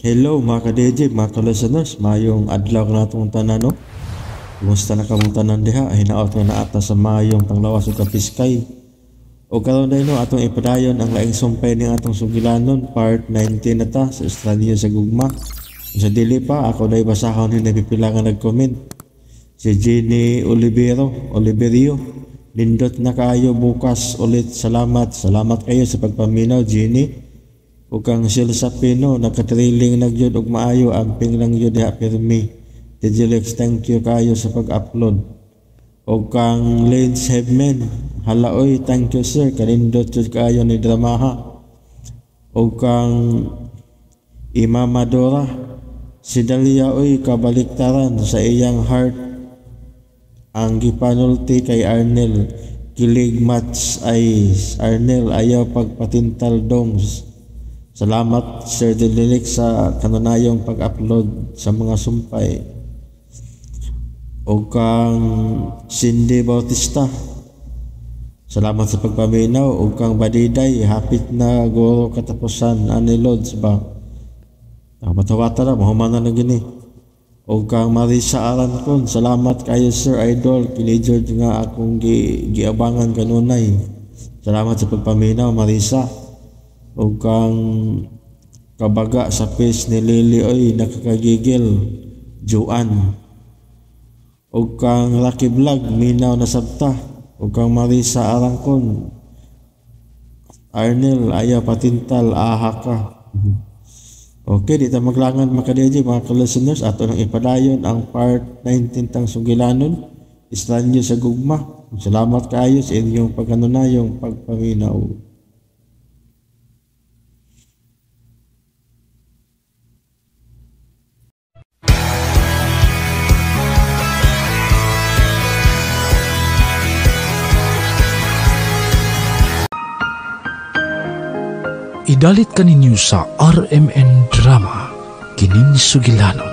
Hello mga ka-DJ, mga ka-listeners, mayong adlaw ka natong tanan no. Kumusta na kamong tanan diha? Hinaot nga naata sa mayong panglawas ug kapiskay. O karon day no atong ipadayon ang laing sumpay ning atong sugilanon, part 19 na ta sa Australia sa gugma. Sa dili pa ako day basahon ni nagpipila nga nag-comment. Si Jenny Oliverio. Lindot na kayo bukas ulit. Salamat kayo sa pagpaminaw, Jenny. O kang Silsa Pino, nakatriling nagyod og maayo, amping lang yun diha pirmi. Digilex, thank you kayo sa pag-upload. O kang Lance Headman, halaoy, thank you sir, kalindot yun kayo ni Dramaha. O kang Imama Dora, si Dalia oy, kabaliktaran sa iyang heart. Ang gipanulti kay Arnel, kilig match ay Arnel, ayaw pagpatintal dongs. Salamat Sir Delilik sa kanunayong pag-upload sa mga sumpay. O kang Cindy Bautista, salamat sa pagpaminaw. O kang Badiday, hapit na guro katapusan ani Lods ba? Matawata na, mahumana na gini. O kang Marisa Arancon, salamat kayo Sir Idol, kinijord nga akong giabangan kanunay. Salamat sa pagpaminaw Marisa. O kang kabaga sa face ni Lily oy, nakakagigil Juan. O kang Lucky Vlog, minaw na sabta. O kang Marisa Arancon, Arnel, ayaw patintal, aha ka. Okay, dito maglangan mga ka-listeners, ato nang ipadayon ang part 19 tang sugilanon, Islanyo sa gugma. Salamat kayo sa inyong pagkanunayong pagpaminaw. Idalit ka ninyo sa RMN Drama, Kining Sugilanon.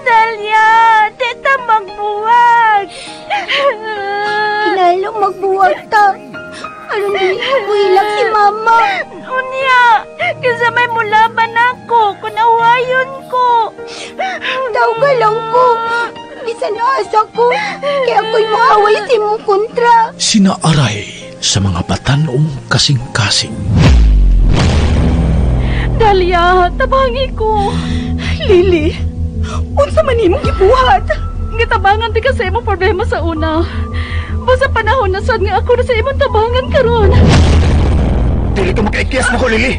Dalia, teta magbuwag. Kinalo magbuwag ta. Alam din ko ilak si mama. Unya, kasi may mulaban ako, kunawayon ko. Tawga lang ko. Bisan asa ko, kaya ako'y maaway si mong kontra. Sinaaray sa mga batanong kasing-kasing. Dalia, tabangi ko. Lily, unsa man imong gibuhat? Gitabangan di kasi imong problema sa una. Basta panahon na sad nga ako na sa imong tabangan karon. Dili ka makaikiyas na ko, Lily.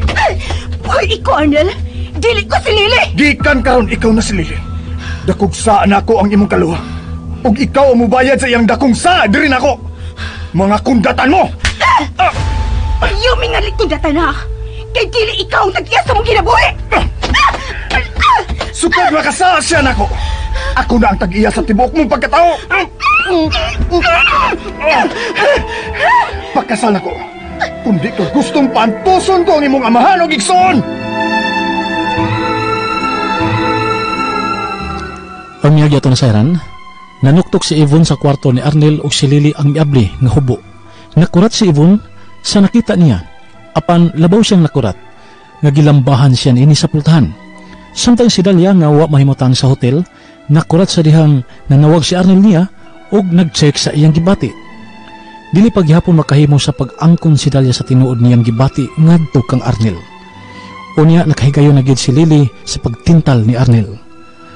Hoy, ikaw, Arnel. Dili ko si Lily. Gikan karon ikaw na si Lily. Dakog saan ako ang imong kaluha. Ug ikaw ang mubayad sa iyang dakong saa diri nako. Mga kundatan mo. Ayaw mingalit kundatan ha. Kay dili ikaw ang nagkiyas sa mong kinabuhi! Sukad makasa siya nako! Ako na ang tag-iya sa tibok mong pagkatao! Pagkasal ako, kundi ko gustong pantuson ko ang imong amahan o gigsoon! Pamiyag yato na sayran, nanuktok si Yvonne sa kwarto ni Arnel o si Lily ang miabli nga hubo. Nakurat si Yvonne sa nakita niya. Apan labaw siyang nakurat, nga gilambahan siya ini sa pultahan. Samtang si Dalia nga wa mahimutang sa hotel, nakurat sa dihang nanawag si Arnel niya og nag-check sa iyang gibati. Dili paghihapon makahimo sa pag-angkon si Dalia sa tinuod niyang gibati ngadto kang Arnel. Unya nakahigayon na gid si Lily sa pagtintal ni Arnel.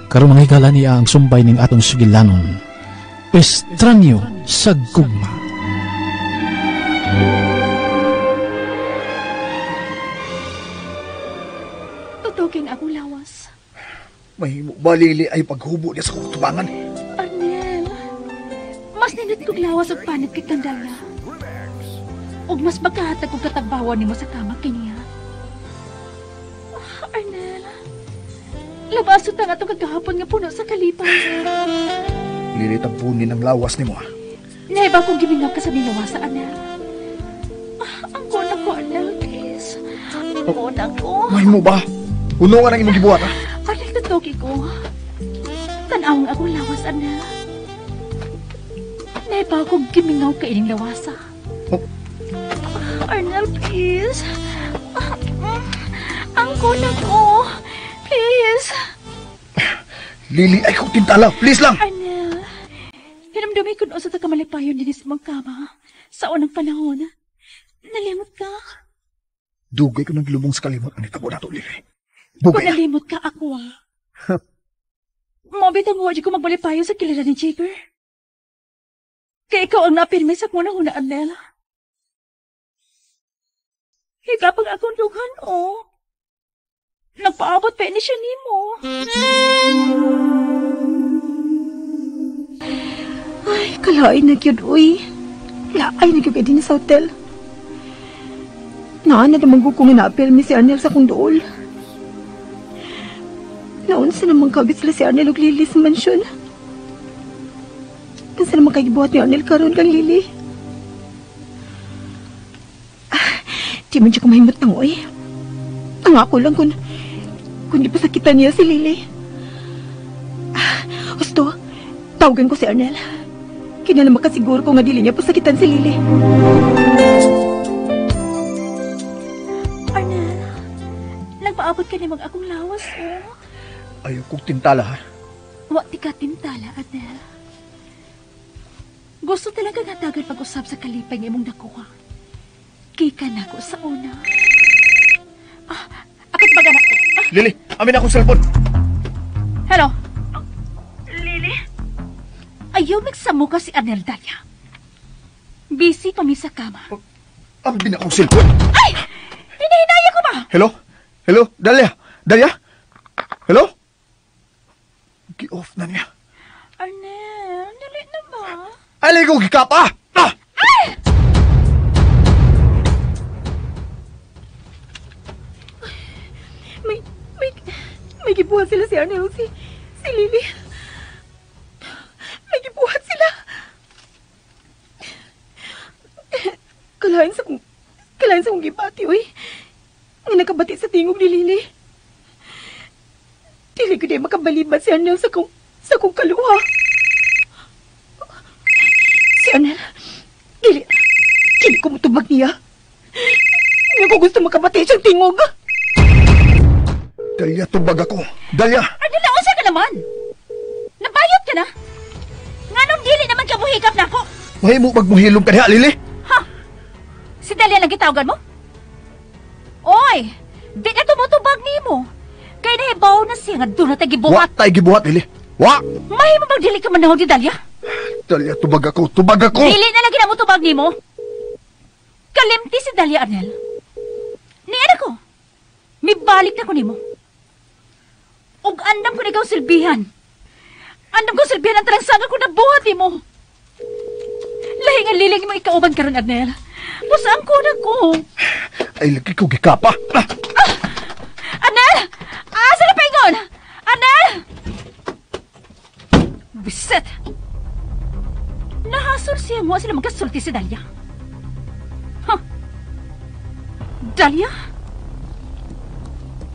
Karon manghigala niya ang sumbay ning atong sugilanon. Estranyo sa gugma. Tutugin akong lawas. Mahimo ba, Lily, ay paghubo niya sa kutubangan? Arnel, mas ninit kong lawas og panit kay Dalia. Og mas magkahatag kong katagbawan nimo sa kama kiniya. Arnel, labaso ta nga itong kagahapon nga puno sa kalipan. Lily, tampunin ang lawas ni mo. Naiba kong gimingaw ka sa nilawas, Arnel. Ang kuna ko, Arnel, please. Ang kuna ko. Mahimo ba? Unungan ang imong gibuhat, ha? Arnel, tutuki ko. Tanawang akong lawas, Arnel. Naiba kong gimingaw ka ining lawasa. Oh. Arnel, please. Ang kuna ko. Please. Lily, ay kong tintala. Please lang. Arnel, hinamdumi ko noon sa tagamalipayon din sa mong kama. Sa unang panahon. Nalimot ka. Dugay ko nang lumong sa kalimot ang itabo na to, Lily. Kung Dugay na. nalimot ka, ako Mabit ang huwag ko magbalipayon sa kilala ni Jigger. Kaya ikaw ang napirme sa muna huna, Arnel. Higapang akong dughan, Nagpaabot pa ni siya nimo. Ay, kalain na yun, uy. Laay na yun din sa hotel. Naan na naman ko kung napirmi si Arnel sa kong dool. Naunsa naman kabit sila si Arnel og Lily sa mansyon. Kansa naman kagibuhat ni Arnel karon kang Lily. Di man siya kumahimot ng oy. Ang ako lang kung di pasakitan niya si Lily. Gusto, tawagan ko si Arnel. Kina na makasiguro ko nga dili niya pasakitan si Lily. Arnel, nagpaabot ka ni mag-akong lawas, Ayaw kong tintala, ha? Wa ti ka tintala, Arnel. Gusto talaga nga dagan pag-usap sa kalipay nga imong nakuha. Kika na ko sa una. Akit baga na. Lily, amin akong cellphone. Hello? Lily? Ayaw nagsamo ka si Arnel Daya. Busy pa mi sa kama. Amin akong cellphone. Ay! Hinahinaya ko ba? Hello? Hello? Dalia? Dalia? Hello? Gi-off na niya. Arnel, dali na ba? Alay ko, gikapa! Ah! May gibuhat sila si Arnel o si Lily. May gibuhat sila. Kalain sa kong gibati, uy. Nga nakabati sa tingog ni Lily. Dili ko di makabaliban si Arnel sa kong kaluha. Si Arnel, dili ko mutubag niya. Nga ko gusto makabati siyang tingog. Dalia, tubag ako. Dalia! Arnel, nausa ka naman. Nabayot ka na. Nga nung dili naman ka buhikap na ako. Mahi mo magmuhilom ka niya, Lily? Ha? Si Dalia lang gitawagan mo? Oy, di na tumutubag ni mo. Kaya nahibaw na siya nga doon na tayo gibuhat. Wa tayo gibuhat, Lily. Wa! Mahi mo bang dili ka manahog ni Dalia? Dalia, tubag ako. Tubag ako! Dili na lagi na mo tubag ni mo. Kalimti si Dalia, Arnel. Ni anak ko, may balik na ko ni mo. Og andam ko na ikaw silbihan. Andam ko silbihan ang talangsanga ko na buhat ni mo. Lahi nga liling mo ikauban karon, Arnel. Pusaan ko na ko. Ay, lagi ko gikapa. Ah! Arnel! Asa na paingon? Arnel! Bisit! Nahasol siya mo sila magkasulti si Dalia. Huh? Dalia?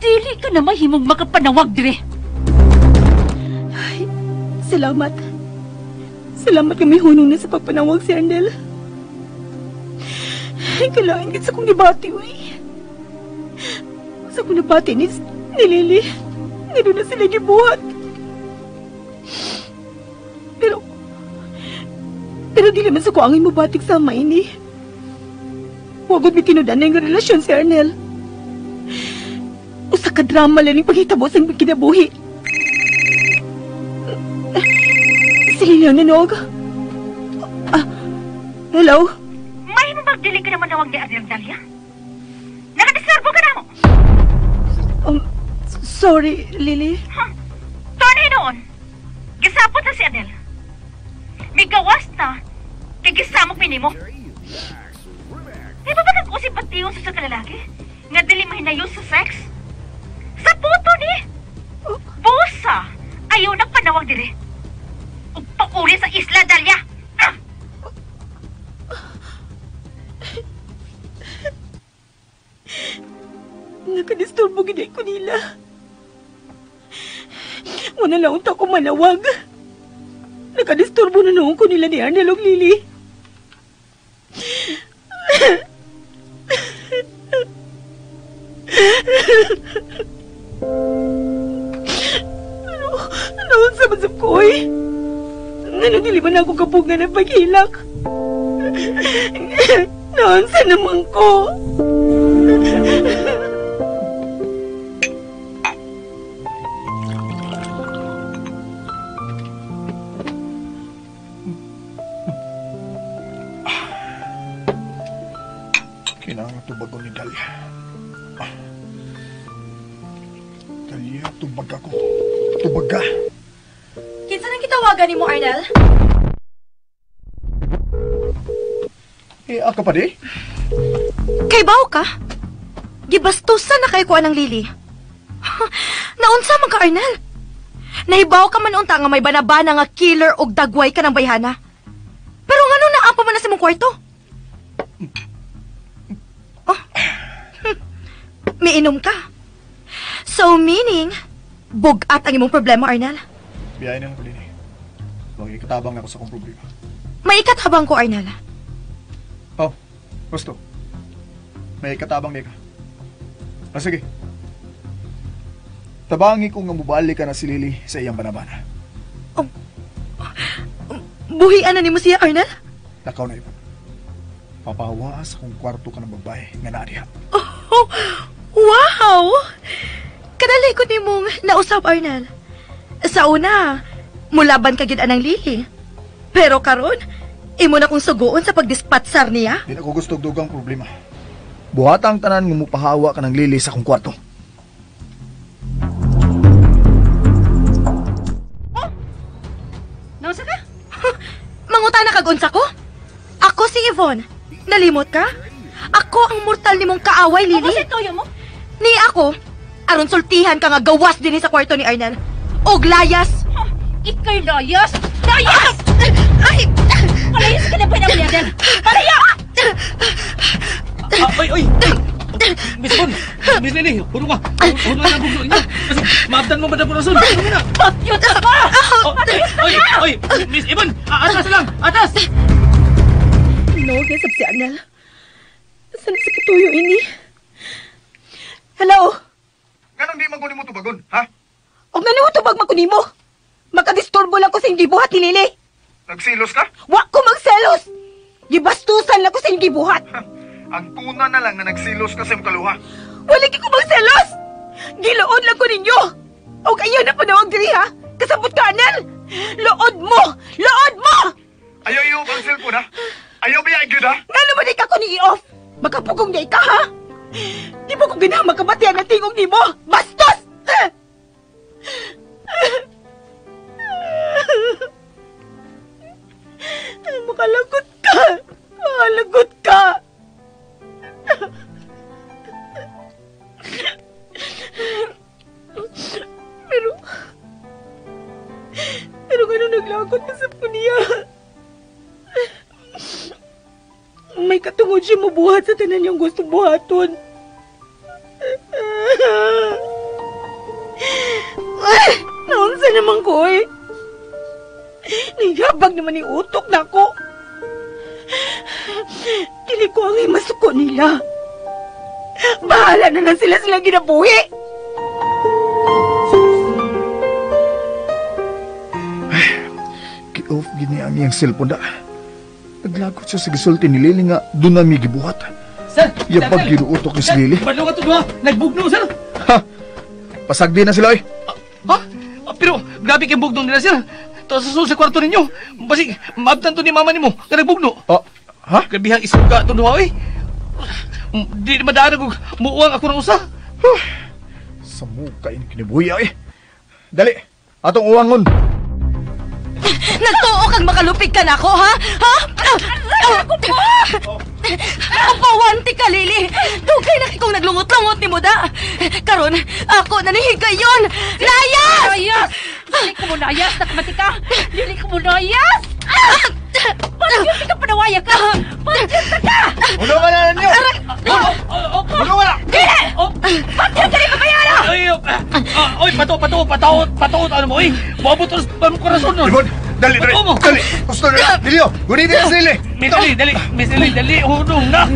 Dili ka na mahimong makapanawag dire. Ay, salamat. Salamat kami hunong na sa pagpanawag si Arnel. Ay, kailangan git sa kong nibati, uy. Sa kong nabati ni Lily. Nga doon na sila gibuhat. Pero di naman sa ko angin mo batik sa ama ini. Huwag may tinudan na yung relasyon si Arnel. Usa ka drama lang yung paghitabo sa kinabuhi. Si Lily ang nanog. Hello? May mo magdili ka naman nawag ni Arnel Dalia? Nakadisturbo ka na mo? Sorry, Lily. Tunay noon, gisapot na si Arnel. May gawas na, kay gisamok minimo. Di ba kag-usip pati yung sa kalalaki? Nga dili mahinayon sa sex? Sa puto ni! Busa! Ayaw nagpanawag dire. Ug pauli sa isla, Dalia! Ah! Nakadisturbo giday ko nila. Wala lang unta ko manawag. Nakadisturbo na noon ko nila ni Arnel og Lily. usap ko, eh. Ano, dili man ako kapugan ng paghilak. Naunsa naman ko. Kinang tubagon ni Dalia. Dalia, tubag ako. Tubag ka. Kinsa nang kitawagan ni mo, Arnel? Aka pa di? Kay baw ka? Gibastusan na kay kuan ng Lily. Naunsa man ka, Arnel? Nahibaw ka man unta nga may banabana nga killer og dagway ka ng bayhana. Pero ngano naapa man na sa mong kwarto? Oh. Miinom ka. So meaning, bugat ang imong problema, Arnel. Biyahin na ko din eh. Huwag ikatabang ako sa kong problema. May ikatabang ko, Arnel. Oh, gusto. May katabang niya ka. Sige. Tabangi ko nga mubali ka na si Lily sa iyang banabana. Oh. Buhian na ni mo siya, Arnel? Nakaw na yun. Papahawaas akong kwarto ka ng babae nga naadiha. Oh, wow! Kadali ko ni mong nausap, Arnel. Sa una, mulaban ka gid anang Lily. Pero karon, imo na kong suguon sa pagdispatsar niya. Di na ko gusto dugang problema. Buhatang tanan nga mupahawa ka ng Lily sa akong kwarto. Oh? Nausa ka? Mangutana kag unsa ko? Ako si Yvonne. Nalimot ka? Ako ang mortal nimong kaaway, Lily. Ako si Toyo mo? Ni ako, aron sultihan ka nga gawas din sa kwarto ni Arnel. Og layas. Ikay layas? Layas! Ay! Palayas ka na pa naman yan. Palaya! Oy! Miss Bon! Miss Lily! Huro ka! Huro ka na buglo niya! Kasi maabdan mo ba na purason? Pakyot ka! Oy! Miss Ibon! Atas lang! Atas! No, gasap si Arnel. Saan sa katuyo ini? Hello? Ganang di man ko mo tubagon, ha? Og nanutubag makunimo. Makadisturbo lang ko sa hindi buhat ni Lily. Nagsilos ka? Wa ko magselos. Gibastusan lang ko sa hindi buhat. Ang tuna na lang na nagsilos ka sa iyong kaluha. Wala ko magselos. Gilood lang ko ninyo. Og ayaw na panawag diri ha. Kasabot ka, Arnel. Lood mo! Lood mo! Ayaw iyo ang cellphone, ha? Ayaw ba yung ha? Nga naman di ka ko ni i-off. Magkapugong di ka, ha? Di mo ko ginawa magkabatian ng tingog ni mo. Bastos! Makalagot ka. Makalagot ka. Pero gano'n naglagot na sa puniya. May katungod siya mabuhat sa tanan niyang gusto buhaton. Naunsa naman ko eh. Niyabag naman yung utok na ko. Dili ko ang masuko nila. Bahala na lang sila ginabuhi. Ki-off gini ang iyang cellphone da. Naglagot siya sa gisulti ni Lily nga doon na may gibuhat. Sir! Yapag ginuutok ni si Lily. Badlo ka to ha! Nagbugno, sir! Ha! Pasagdi na sila, eh. Ha? Pero grabe kayong bugno nila, sir! To sa kwarto ninyo! Basig, maabtan to ni mama nimo nga nagbugno! Ha? Grabihang isuga to duha, eh! Di madaan ako, muuwang ako ng usa! Sa muka ini kinibuya, eh. Dali, atong uwangon. Nagtuo kang makalupig ka na ako, ha? Ha? Pawanti ka, Lily. Dugay na kong naglungot-lungot ni mo da. Karon, ako nanihigayon. Layas! Layas! Dili ko mo layas, nakamati ka. Dili ko mo layas! Padyot ka panawaya ka! Padyot ka! Ulo ka na ninyo! Ulo ka na! Dili! Padyot ka rin mabayara! Oy, patuot, ano mo, eh? Mabot ulos pa mo korason nun! Ibon! Dali! Gusto na! Dilio! Gunitin na si Lily! Miss Lily, dali! Hunong na!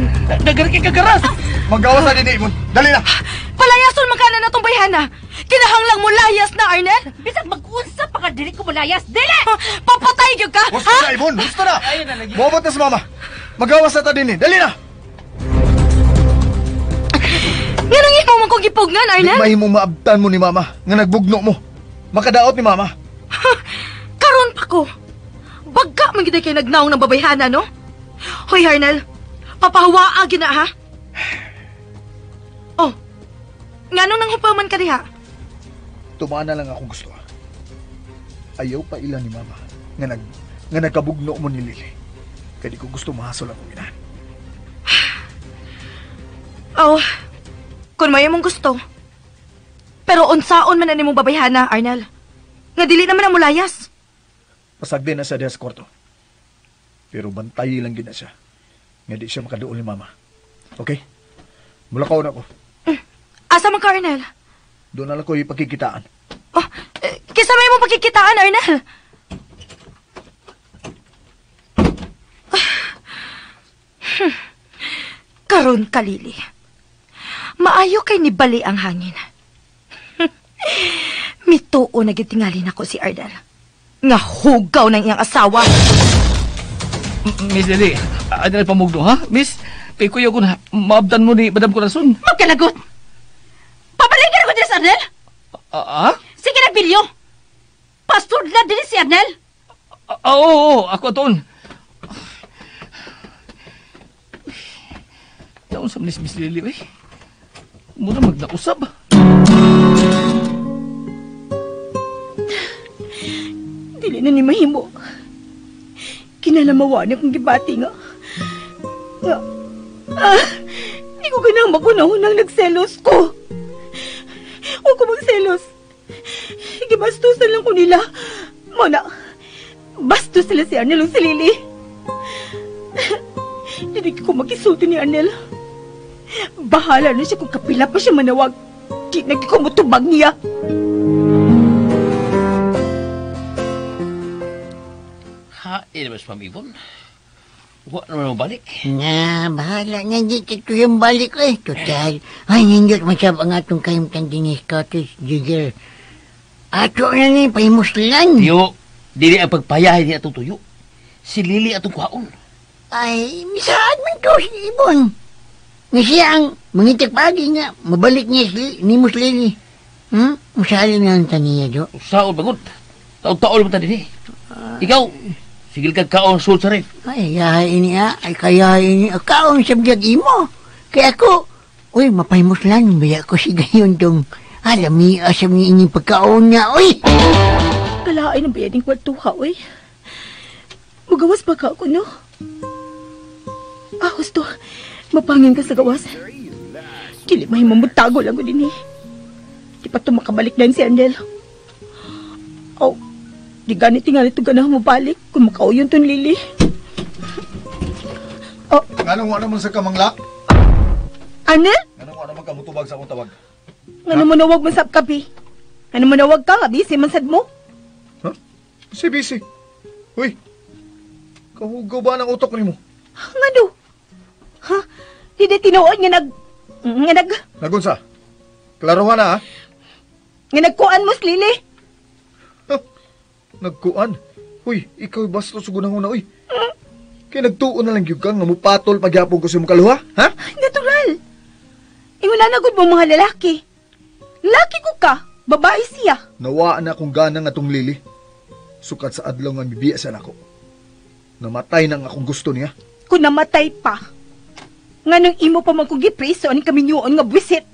Nagarking kagaras! Magawas na din, Ibon! Dali na! Palayason magkana na tong bayhana. Kinahanglang mo layas na, Arnel! Bisag mag-unsa pa ka dili ko malayas. Dili! Papatay gyud ka! Gusto na, Ibon! Gusto na! Mabot na si Mama! Magawas na ta din eh! Dali na! Nganong imo man kong gipugnan, Di Arnel? mahimong maabtan mo ni Mama nga nagbugno mo. Makadaot ni Mama. Karon pa ko. Bagka man gid kay nagnaong ng babayhana, no? Hoy, Arnel. Papahawaa gyud na, ha? Oh. Nganong nang hupaman ka diha? Tumaan na lang akong gusto. Ayaw pa ilan ni Mama nga nagkabugno mo ni Lily. Kaya di ko gusto mahasol akong inahan. Oh. Kung may mong gusto. Pero unsaon man na nimong babayhana, Arnel? Nga dili naman ang mulayas. Pasagdi na siya diha sa kwarto. Pero bantayi lang gina siya. Nga di siya makaduol ni Mama. Okay? Mulakaw na ko. Asa man ka, Arnel? Doon na lang ko ipagkikitaan. Oh, kisa may mong pagkikitaan, Arnel? Karon kalili. Maayo kay ni bali ang hangin. Mituo na gitingalin ako si Arnel. Nga hugaw ng iyang asawa. Miss Lily, ano na pamugno, ha? Miss, kay kuya ko na, maabdan mo ni Madam Corazon. Magkalagot! Pabalikan ako din si Arnel! Ah? Sige na, Bilyo! Pastor na din si Arnel! Oo, ako ton. Daon sa Miss Lily, eh. Muna magnausab. Dili na ni mahimo. Kinalamawa na kong gibati nga. Di ko ganang magunahon nagselos ko. Huwag ko magselos. Gibastusan lang ko nila. Muna, bastos sila si Arnel o si Lily. Hindi ko makisulti ni Arnel. Bahala na siya kung kapila pa siya manawag. Di nagkikumutubag niya. Ha, mas pamibon. Huwag naman balik. Na, bahala na dito yung balik ko eh. Total. Ay, nindot masab ang atong kayimtang dinis Scottish Jigger. Ato na ni, pahimuslan. Tiyo, dili ang pagpayahin niya atong tuyo. Si Lily atong kwaon. Ay, misaan man to si Ibon. Nga siya ang mangitik pagi nga, mabalik niya ni Muslili. Masali na ang taniya, Jo. Saon bagod. Taon-taon mo tadi. Ikaw, sigil kag kaon sul sa rin. Ay, yahain niya. Ay, kayahain niya. Kaon sa biyag imo. Kaya ako, uy, mapahimuslan. Baya ko si gayon tong alami asam niya inyong pagkaon niya, uy. Kalain ang biyading kwartuha, uy. Magawas pa ka ako, no? Gusto. Mapangin ka sa gawas. Dili mahimamutago lang ko din eh. Di pa ito makabalik din si Arnel. Di ganit ito ganang mabalik kung makauyon ton Lily. Anong wala naman sa kamangla? Arnel? Anong wala naman kamutubag sa akong tawag? Ano mo nawag mo sa kapi? Ano mo nawag ka nga, busy man sad mo? Ha? Busy. Uy, kahugaw ba ng utok ni mo? Nga do? Ha? Di tinuod nga Nagunsa? Klaruhan na ha? nga nagkuan mo si Lily? Nagkuan? Uy, ikaw basta sugunahon na, uy. Kaya nagtuon na lang yung kang nga mupatol pagyapon ko sa mong kaluha, ha? Natural. Ingon na nagod mo mga lalaki. Laki ko ka, babae siya. Nawaan na akong gana nga tong Lily. Sukat sa adlaw nga bibiya sa nako. Namatay na nga akong gusto niya. Kung namatay pa, nga nung imo pa man kong gipreso ani kami niyoon nga buwisit.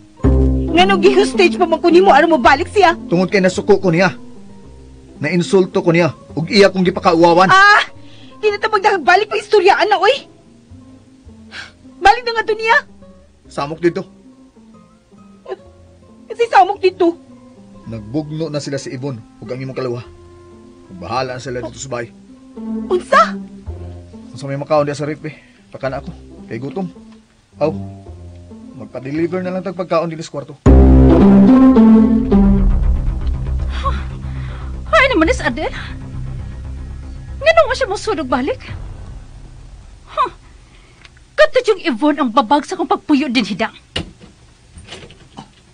Nga nung gi-hostage pa man ko nimo aron mo balik siya. Tungod kay nasuko ko niya. Nainsulto ko niya ug iya kong gipakauwawan. Di na ta magbalik pa istoryaan na, oy. Balik na nga to niya. Samok dito. Kasi samok dito. Nagbugno na sila si Ibon ug ang imong kalawa. Ug bahala na sila dito sa bahay. Unsa? Kung may makaon diya sa rip pakana ako. Kay gutom. Magpa-deliver na lang tag pagkaon dito sa kwarto. Ay naman is Adel. Nga mo siya musudog balik? Katod yung Yvonne ang babag sa kong pagpuyo din hidang.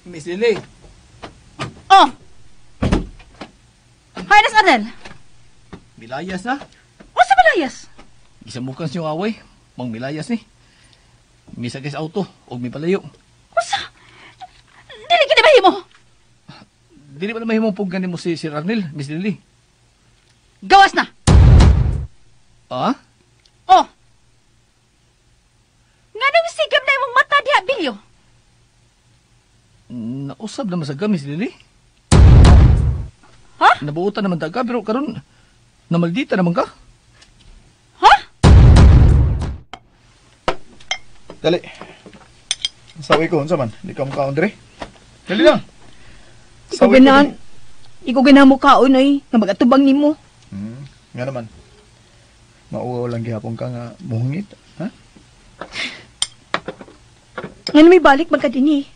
Miss Lily. Milayas, Arnel. Milayas na. O sa milayas? Gisamukan siyang away. Mang milayas ni. Misagis auto. O may palayo. Usa? Dili ka na mahimo. Dili ba na mahimong puggan mo si Sir Arnel, Miss Lily? Gawas na. Ah? Oh. Nga nang sigam na imong mata diha, Bilyo. Nausab na masaga, Miss Lily. Ha? Nabuutan naman taga, pero karon namaldita naman ka. Ha? Dali. Sawi ko, unsa man? Di ka mukhaon dire. Dali lang. Ikaw ganahan mo kaon ay, nga magatubang nimo. Nga naman. Mauwaw lang gihapon ka nga muhungit. Ha? Nga may balik magkadini.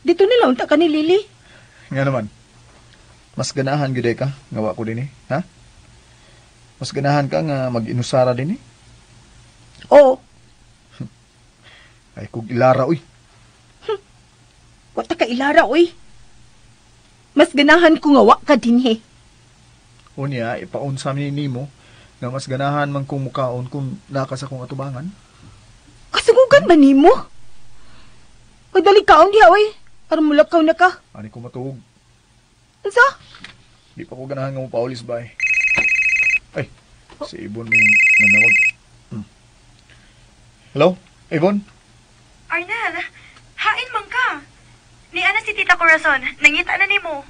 Dito nila unta ka ni Lily. Nga naman. Mas ganahan gyud ka nga wa ko dinhi, ha? Mas ganahan ka nga mag-inusara dinhi. Oo. Ay kog ilara uy. Wata ka ilara oy. Mas ganahan ko nga wa ka dinhi. Unya ipaunsa mi nimo nga mas ganahan man kong mukaon kung nakas akong atubangan. Kasugugan ba nimo? Kadali kaon diha oy. Aron mulakaw na ka. Ani ko matuog. Unsa? Di pa ko ganahan nga mo paulis ba eh. Ay, si Ibon may nanawag. Hello, Ibon? Arnel, hain man ka. Ni ana si Tita Corazon, nangita na nimo.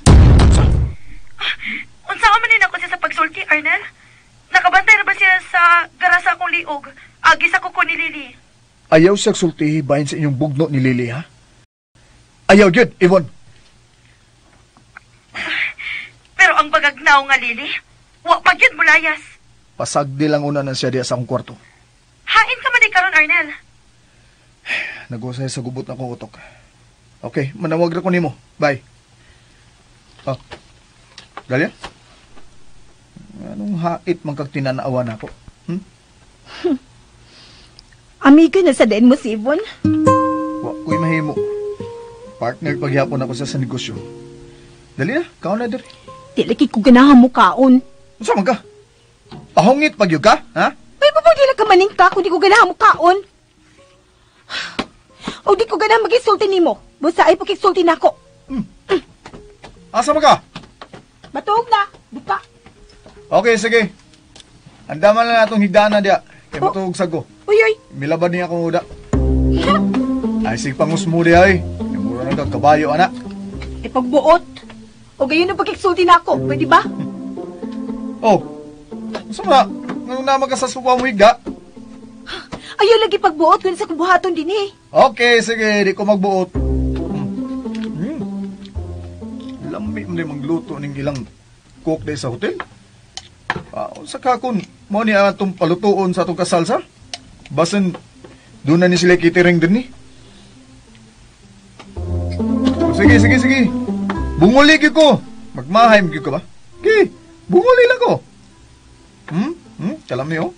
Unsa man din ako siya sa pagsulti, Arnel? Nakabantay na ba siya sa garasa akong liog? Agi sa kuko ni Lily. Ayaw siya sultihi bahin sa inyong bugno ni Lily, ha? Ayaw gyud, Ibon. Pero ang bagagnaw nga Lily, wa pa gyud mulayas. Pasagdi lang una na siya diya sa akong kwarto. Hain ka man di karon, Arnel. Nag-usay sa gubot na kong utok. Okay, manawag na ko nimo. Bye. Oh. Galia? Anong hait man kag tinanaawan ako? Amiga na sa dain mo si Yvonne. Wa ko'y mahimo. Partner paghihapon ako sa negosyo. Dali na, kaon na diri. Dili ko ganahan mo kaon. Unsa man ka? Pahungit pagyud ka, ha? Ay, papagdila ka maning ka kung di ko ganahan mo kaon. O di ko ganahan mag-isulti nimo. Busa ay pakisulti na ako. Asa man ka? Matuog na. Buka. Okay, sige. Andaman na natong higdana diya. Kaya matuog sago. Uy, uy. Milabad niya akong uda. Ay, sige pangus mo diya eh. Mura na kag kabayo, anak. Ay, pagbuot. O gayon ang pakisulti na ako. Pwede ba? Oh, saan na naman ka sa supa mo higda? Ayaw lagi pagbuot kung sa kubuhaton din eh. Okay, sige, di ko magbuot. Lami mo na magluto ng ilang cook day sa hotel. Sa kakon, mo niya itong palutuon sa itong kasalsa. Basin, doon na ni sila kitering din ni. Sige, sige, sige. Bunguli ko. Magmahay mo ka ba? Okay, bunguli lang ko. Kalam niyo?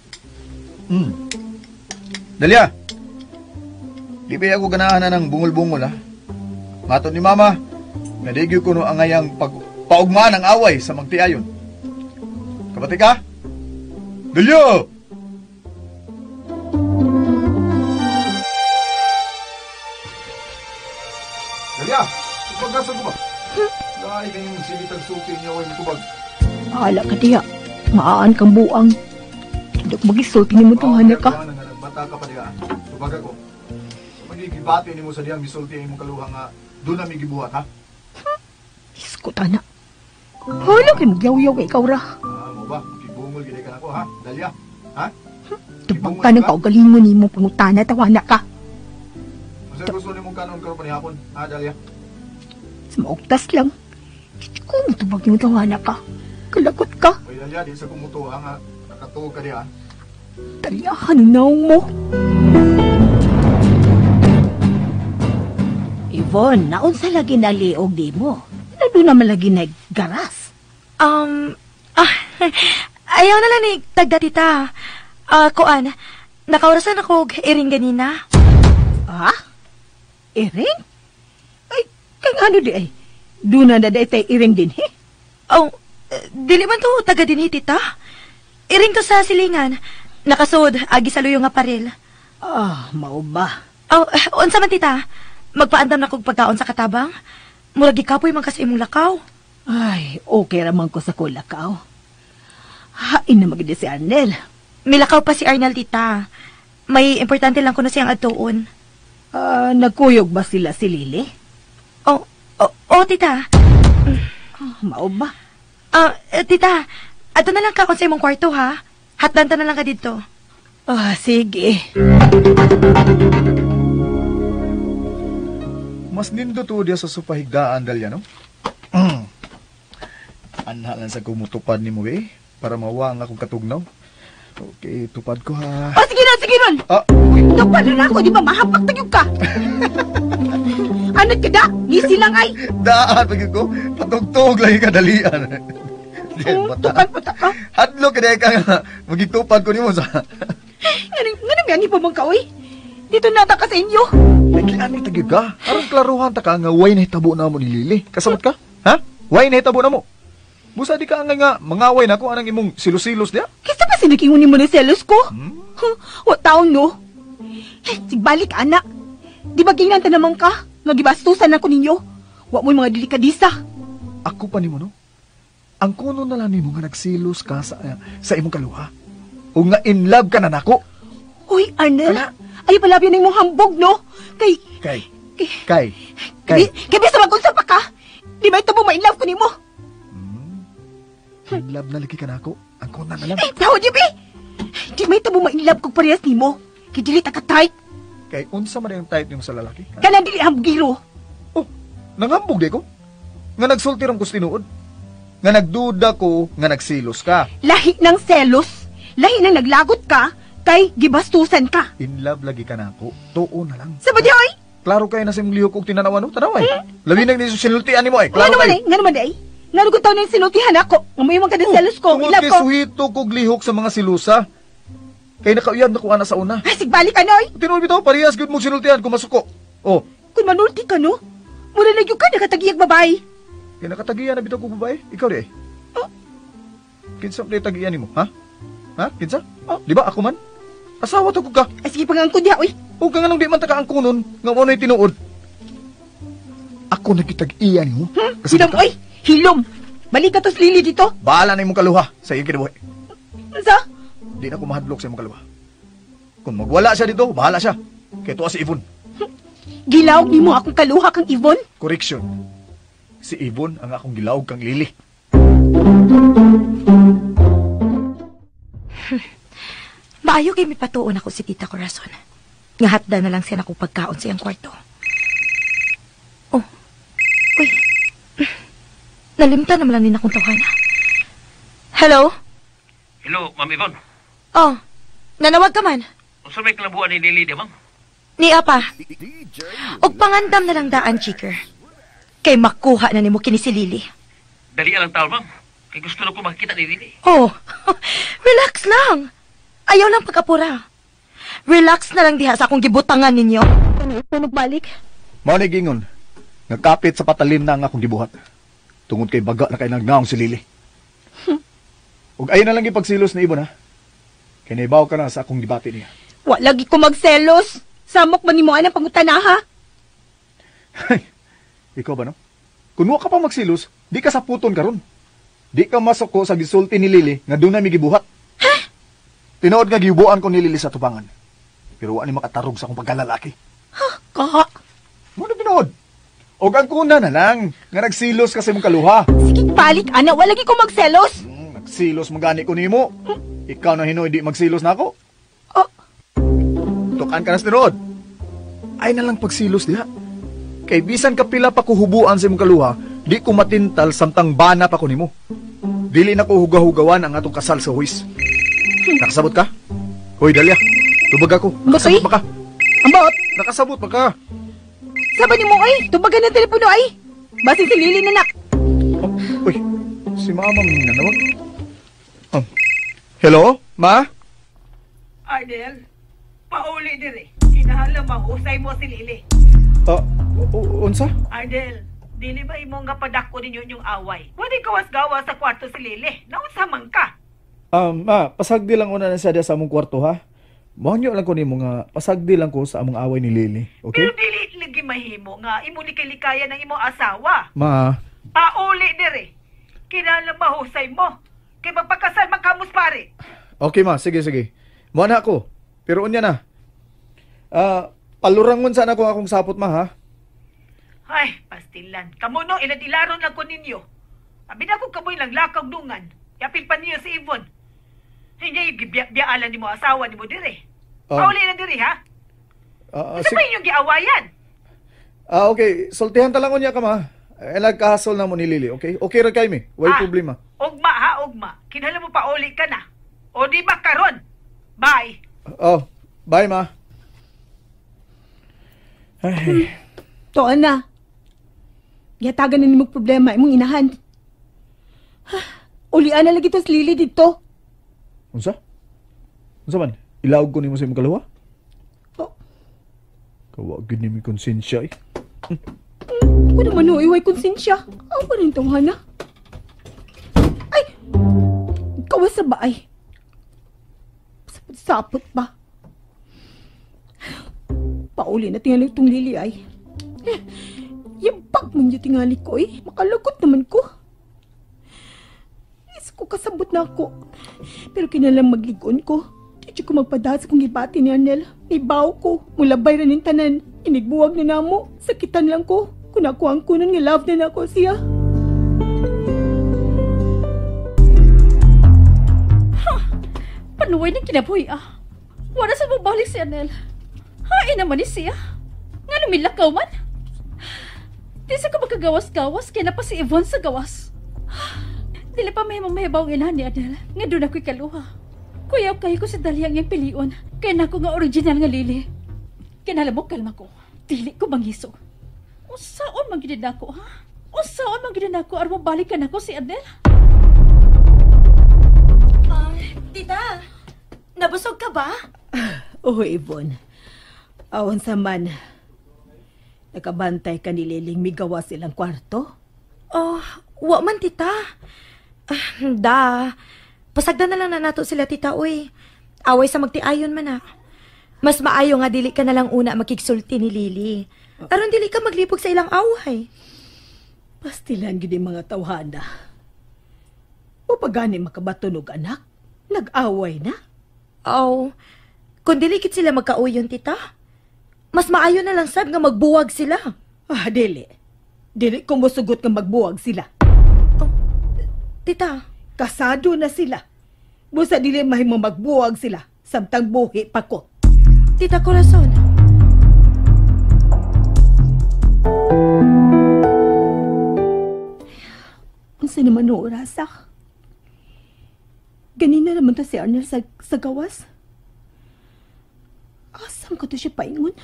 Dalia, di ba ako ganahan na ng bungol-bungol, ha? Mato ni Mama, nadigyo ko no ang ngayang paugmaan ng away sa magtiayon. Kabati ka? Dalia! Dalia, ipagkasa ko ba? Dahil kayong silitang suki niyo ay matubag. Ala ka diya. Maaan kang buang. Hindi ko mag-isulti ni mo itong ka. Bata ka pa diya. Tubag ako. Magigibati ni mo sa diyang misulti ay mong kaluhang nga doon na may gibuhat, ha? Isko ta na. Hala ka nagyaw-yaw ka ikaw ra. Mo ba? Kibungol gini ka na ko, ha? Dalia, ha? Tubag ka ng kaugalingon ni mo pangutana tawana ka. Masaya gusto ni mong kanon karon panihapon, ha, Dalia? Sa maugtas lang. Hindi ko matubag yung tawana ka. Kalakot ka. Ay, Dalia, di sa kumuto, ha, nga nakatuog ka diya. Taliahan ang naong mo. Yvonne, naunsa lagi na liog di mo? Ano naman lagi na garas? Ayaw na lang ni tagda tita. Kuan, nakaurasan ako iring ganina. Ah? Iring? Ay, kang ano di ay? Doon na tayo iring din, he? Oh, Dili man to taga dinhi, tita. Iring to sa silingan. Nakasod, agi sa luyo nga paril. Mao ba? Oh, unsa man, tita? Magpaandam na kog pagkaon sa katabang? Murag gikapoy man kasi imong lakaw. Ay, okay raman ko sa kulakaw. Hain na maganda si Arnel. Milakaw pa si Arnel, tita. May importante lang ko na siyang adtuon. Nagkuyog ba sila si Lily? Oh, tita. Mao ba? Tita, ato na lang ka kung sa imong kwarto, ha? Hatdan na lang ka dito. Sige. Mas nindo to dia sa supahigdaan dalya, no? Anha lang sa kumutupad ni mo, para mawa ang akong katugnaw. Okay, tupad ko, ha? Sige nun! Tupad na ako, di ba mahapag tagyo ka? Anot ka da? Gisi lang ay. Daan, pagin ko. Patugtog lang yung kadalian. Tupad ka? Hadlo ka ka nga. Magitupad ko ni mo sa... Nga yan, iba mong kaoy. Dito nata ka sa inyo. Nagiani tagyo ka. Arang klaruhan ta ka nga way nahitabo na mo ni Lily. Kasabot ka? Ha? Way nahitabo na mo. Busa di ka nga mangaway na ko anang imong silos-silos niya. Kisa pa sinakingon mo na selos ko? What taon no? Sigbalik anak. Di ba ginanta naman ka? Nagibastusan ako ninyo. Wa mo mga delikadisa. Ako pa ni mo no? Ang kuno na lang nimo nga nagsilos ka sa imong kaluha. O nga in love ka na nako. Uy, Arnel. Ay palabyan ng mong hambog, no? Kay bisa mag-unsa pa ka? Di ba ito mo ma-inlove ko nimo? In love na lagi ka nako. Ang kuno na lang. Taho, Jibi! Di ba ito mo ma-inlove kong parehas nimo? Kay dili ta ka tight. Kay unsa man yung type nimo sa lalaki? Kanan dili hambugiro. Oh, nangambog di ko? Nga nagsultiram ko tinuod. Nga nagduda ko nga nagsilos ka. Lahi ng selos. Lahi ng naglagot ka. Kay gibastusan ka. In love lagi ka nako. Tuo na lang. Sa badyoy? Klaro kayo na sa imong lihok kong tinanawan no? Tanaway. Labi nang niso sinultian ni mo ay. Klaro kayo. Nga naman ay. Nga naman taon na yung sinultihan ako. Ngamoy mga ka ng selos ko. Tungod Ilap kay ko. suhito kog lihok sa mga silusa. Kay nakauyab na ko ana sa una. Ay, sigbalik ka, Noy. Tinuod bitaw, parehas gyud mong sinultian kung masuko. Oh, Kung manulti ka, no? Mura na yung ka, nakatagiyag babae. kay nakatagiyan na bitaw ko babae. Ikaw di eh. Kinsa di tagiyan nimo, ha? Ha? Kinsa? Di ba ako man? Asawa to ko ka. Ay, sige pangangkod niya, uy. O ka nga nang di man taka ang kunon, nga mo na'y tinuod. Ako nagkitag-iyan nimo. Hilom, uy. Hilom. Balik ka to sa Lily dito. Bahala na imong kaluha sa iyong kinabuhi. Sa? Di na ko mahadlok sa imong kaluha. Kung magwala siya dito, bahala siya. Kaya tuwa si Ivon. Gilawag ni mo akong kaluha kang Ivon. Correction. Si Ivon ang akong gilawag kang Lily. Maayo kay may patuon ako si Tita Corazon. Ngahatda na lang siya akong pagkaon sa iyang kwarto. Oh. Uy. Nalimta naman lang din akong tawhana. Hello? Hello, Ma'am Yvonne. Oh. Nanawag ka man? Unsa may kalabuan ni Lily, di bang? Ni Apa. Og pangandam na lang daan, Chiker. Kay makuha na ni mo kini si Lily. Dali lang tao, ma'am. Kay gusto na ko makita ni Lily. Oh. Relax lang. Ayaw lang pagkapura. Relax na lang diha sa akong gibutangan ninyo. Ano balik? Mao ni gingon. Nagkapit sa patalim na ang akong gibuhat. Tungod kay baga na kay nagnaong si Lily. Ug ayon na lang ipagsilos ni Ibon ha. Kay naibaw ka na sa akong gibati niya. Wa lagi ko magselos. Samok man ni mo anang pangutanaha. Ikaw ba no? Kung wa ka pa magsilos, di ka sa puton karon. Di ka masuko sa gisulti ni Lily nga doon na mi gibuhat. Ha? Tinuod nga gibuan ko ni Lily sa tubangan. Pero wa ni makatarog sa akong pagkalalaki. Kaha. Mo na tinuod. Og ang kuna na lang nga nagsilos ka sa imong kaluha. Sige balik ana. Wa lagi ko magselos. Nagsilos magani ko nimo. Ikaw na hinoy di magsilos na ako. Tukan ka na tinuod. Ay na lang pagsilos diha. Kay bisan ka pila pa kuhubuan sa imong kaluha, di ko matintal samtang bana pa ko nimo. Dili na ko hugahugawan ang atong kasal sa huwis. Nakasabot ka? Hoy, Dalia. Tubag ako. Nakasabot pa ka. Ambot. Nakasabot pa ka. Saba ni mo ay. Tubagan ng telepono ay. Basi si Lily na nak. Oh, uy, si Mama may nanawag. Hello, Ma? Arnel, pauli diri. Kinahanglan mahusay mo si Lily. Unsa? Arnel, Dili ba imo nga padako ninyo yung away? Pwede gawas-gawas sa kwarto si Lili. Naunsa man ka? Ma, pasagdi lang una na siya sa among kwarto, ha? Mahanyo lang ko nimo nga pasagdi lang ko sa among away ni Lily, okay? Pero dili lagi mahimo nga imo likay-likaya ng imo asawa. Ma, Pauli dire. Kinala mahusay mo. Kay magpakasal magkamus pare. okay ma, sige. Mo na ako. Pero unya na. Palurangon sana ko akong sapot ma, ha? Ay, pastilan. Kamuno, iladilaron lang ko ninyo. Abi na ko kamoy lang lakaw dungan. Yapil pa niyo si Yvonne. Hindi, biyaalan ni mo asawa ni mo dire. Pauli na dire, ha? Ano ba inyong giawayan? Okay. Sultihan talangon niya ka, ma. Nagkahasol na mo ni Lily, okay? Okay ra kay mi. Way problema. Ugma, ha, ugma. Kinala mo pauli ka na. O di ba karon? Bye. Bye, ma. Ay. Toan na. Yatagan na ni mong problema, imong inahan. Ulian na lagi tos Lily dito. Unsa man? Ilawag ko nimo sa imong kalawa? Kawagin ni mi konsensya eh. Ako naman iway konsensya. Ako pa rin tawhan na. Ay! Kawas sa baay. Sapot pa. Pauli na tingali itong Lily ay. Yabak man yung tingali ko eh. Makalagot naman ko. Is ko kasabot na ako. Pero kinalang magligon ko. Di ko magpadasa kung ibati ni Arnel. Ibaw ko. Mulabay rin yung tanan. Inigbuwag na namo. Sakitan lang ko. Kung ako ang kunan nga love na ako siya. Panuway ng kinabuhi Wala sa mabalik si Arnel. Hain naman ni siya. Nga lumilakaw man. Di sa ko magkagawas-gawas kaya na pa si Yvonne sa gawas. Dili pa mahibaw ang inahan ni Arnel. Nga doon ako'y kaluha. Kuyaw kayo ko sa daliyang yung pilion. Kaya na ako nga original nga Lily. Kaya nalamok kalma ko. Dili ko mangiso. Usaon magiging ako, ha? Usaon magiging ako aron mabalikan ako si Arnel? Tita, nabusog ka ba? Oo, Yvonne. Awan sa man. Nakabantay ka ni Liling migawa silang kwarto? Wa man, tita. Pasagda na lang na nato sila, tita, uy. Away sa magtiayon man, Mas maayo nga dili ka na lang una makigsulti ni Lily. Aron dili ka maglipog sa ilang away. Pastilan gid mga tawhana. O pagani makabatunog anak? Nag-away na? Kung dili kit sila magkauyon, tita, mas maayo na lang sad nga magbuwag sila. Dili. Dili ko mosugot nga magbuwag sila. Tita, kasado na sila. Busa dili mahimo magbuwag sila. Samtang buhi pa ko. Tita Corazon. Unsa naman no orasak? Ganina naman to si Arnel sa gawas. Asam ko to siya paingon?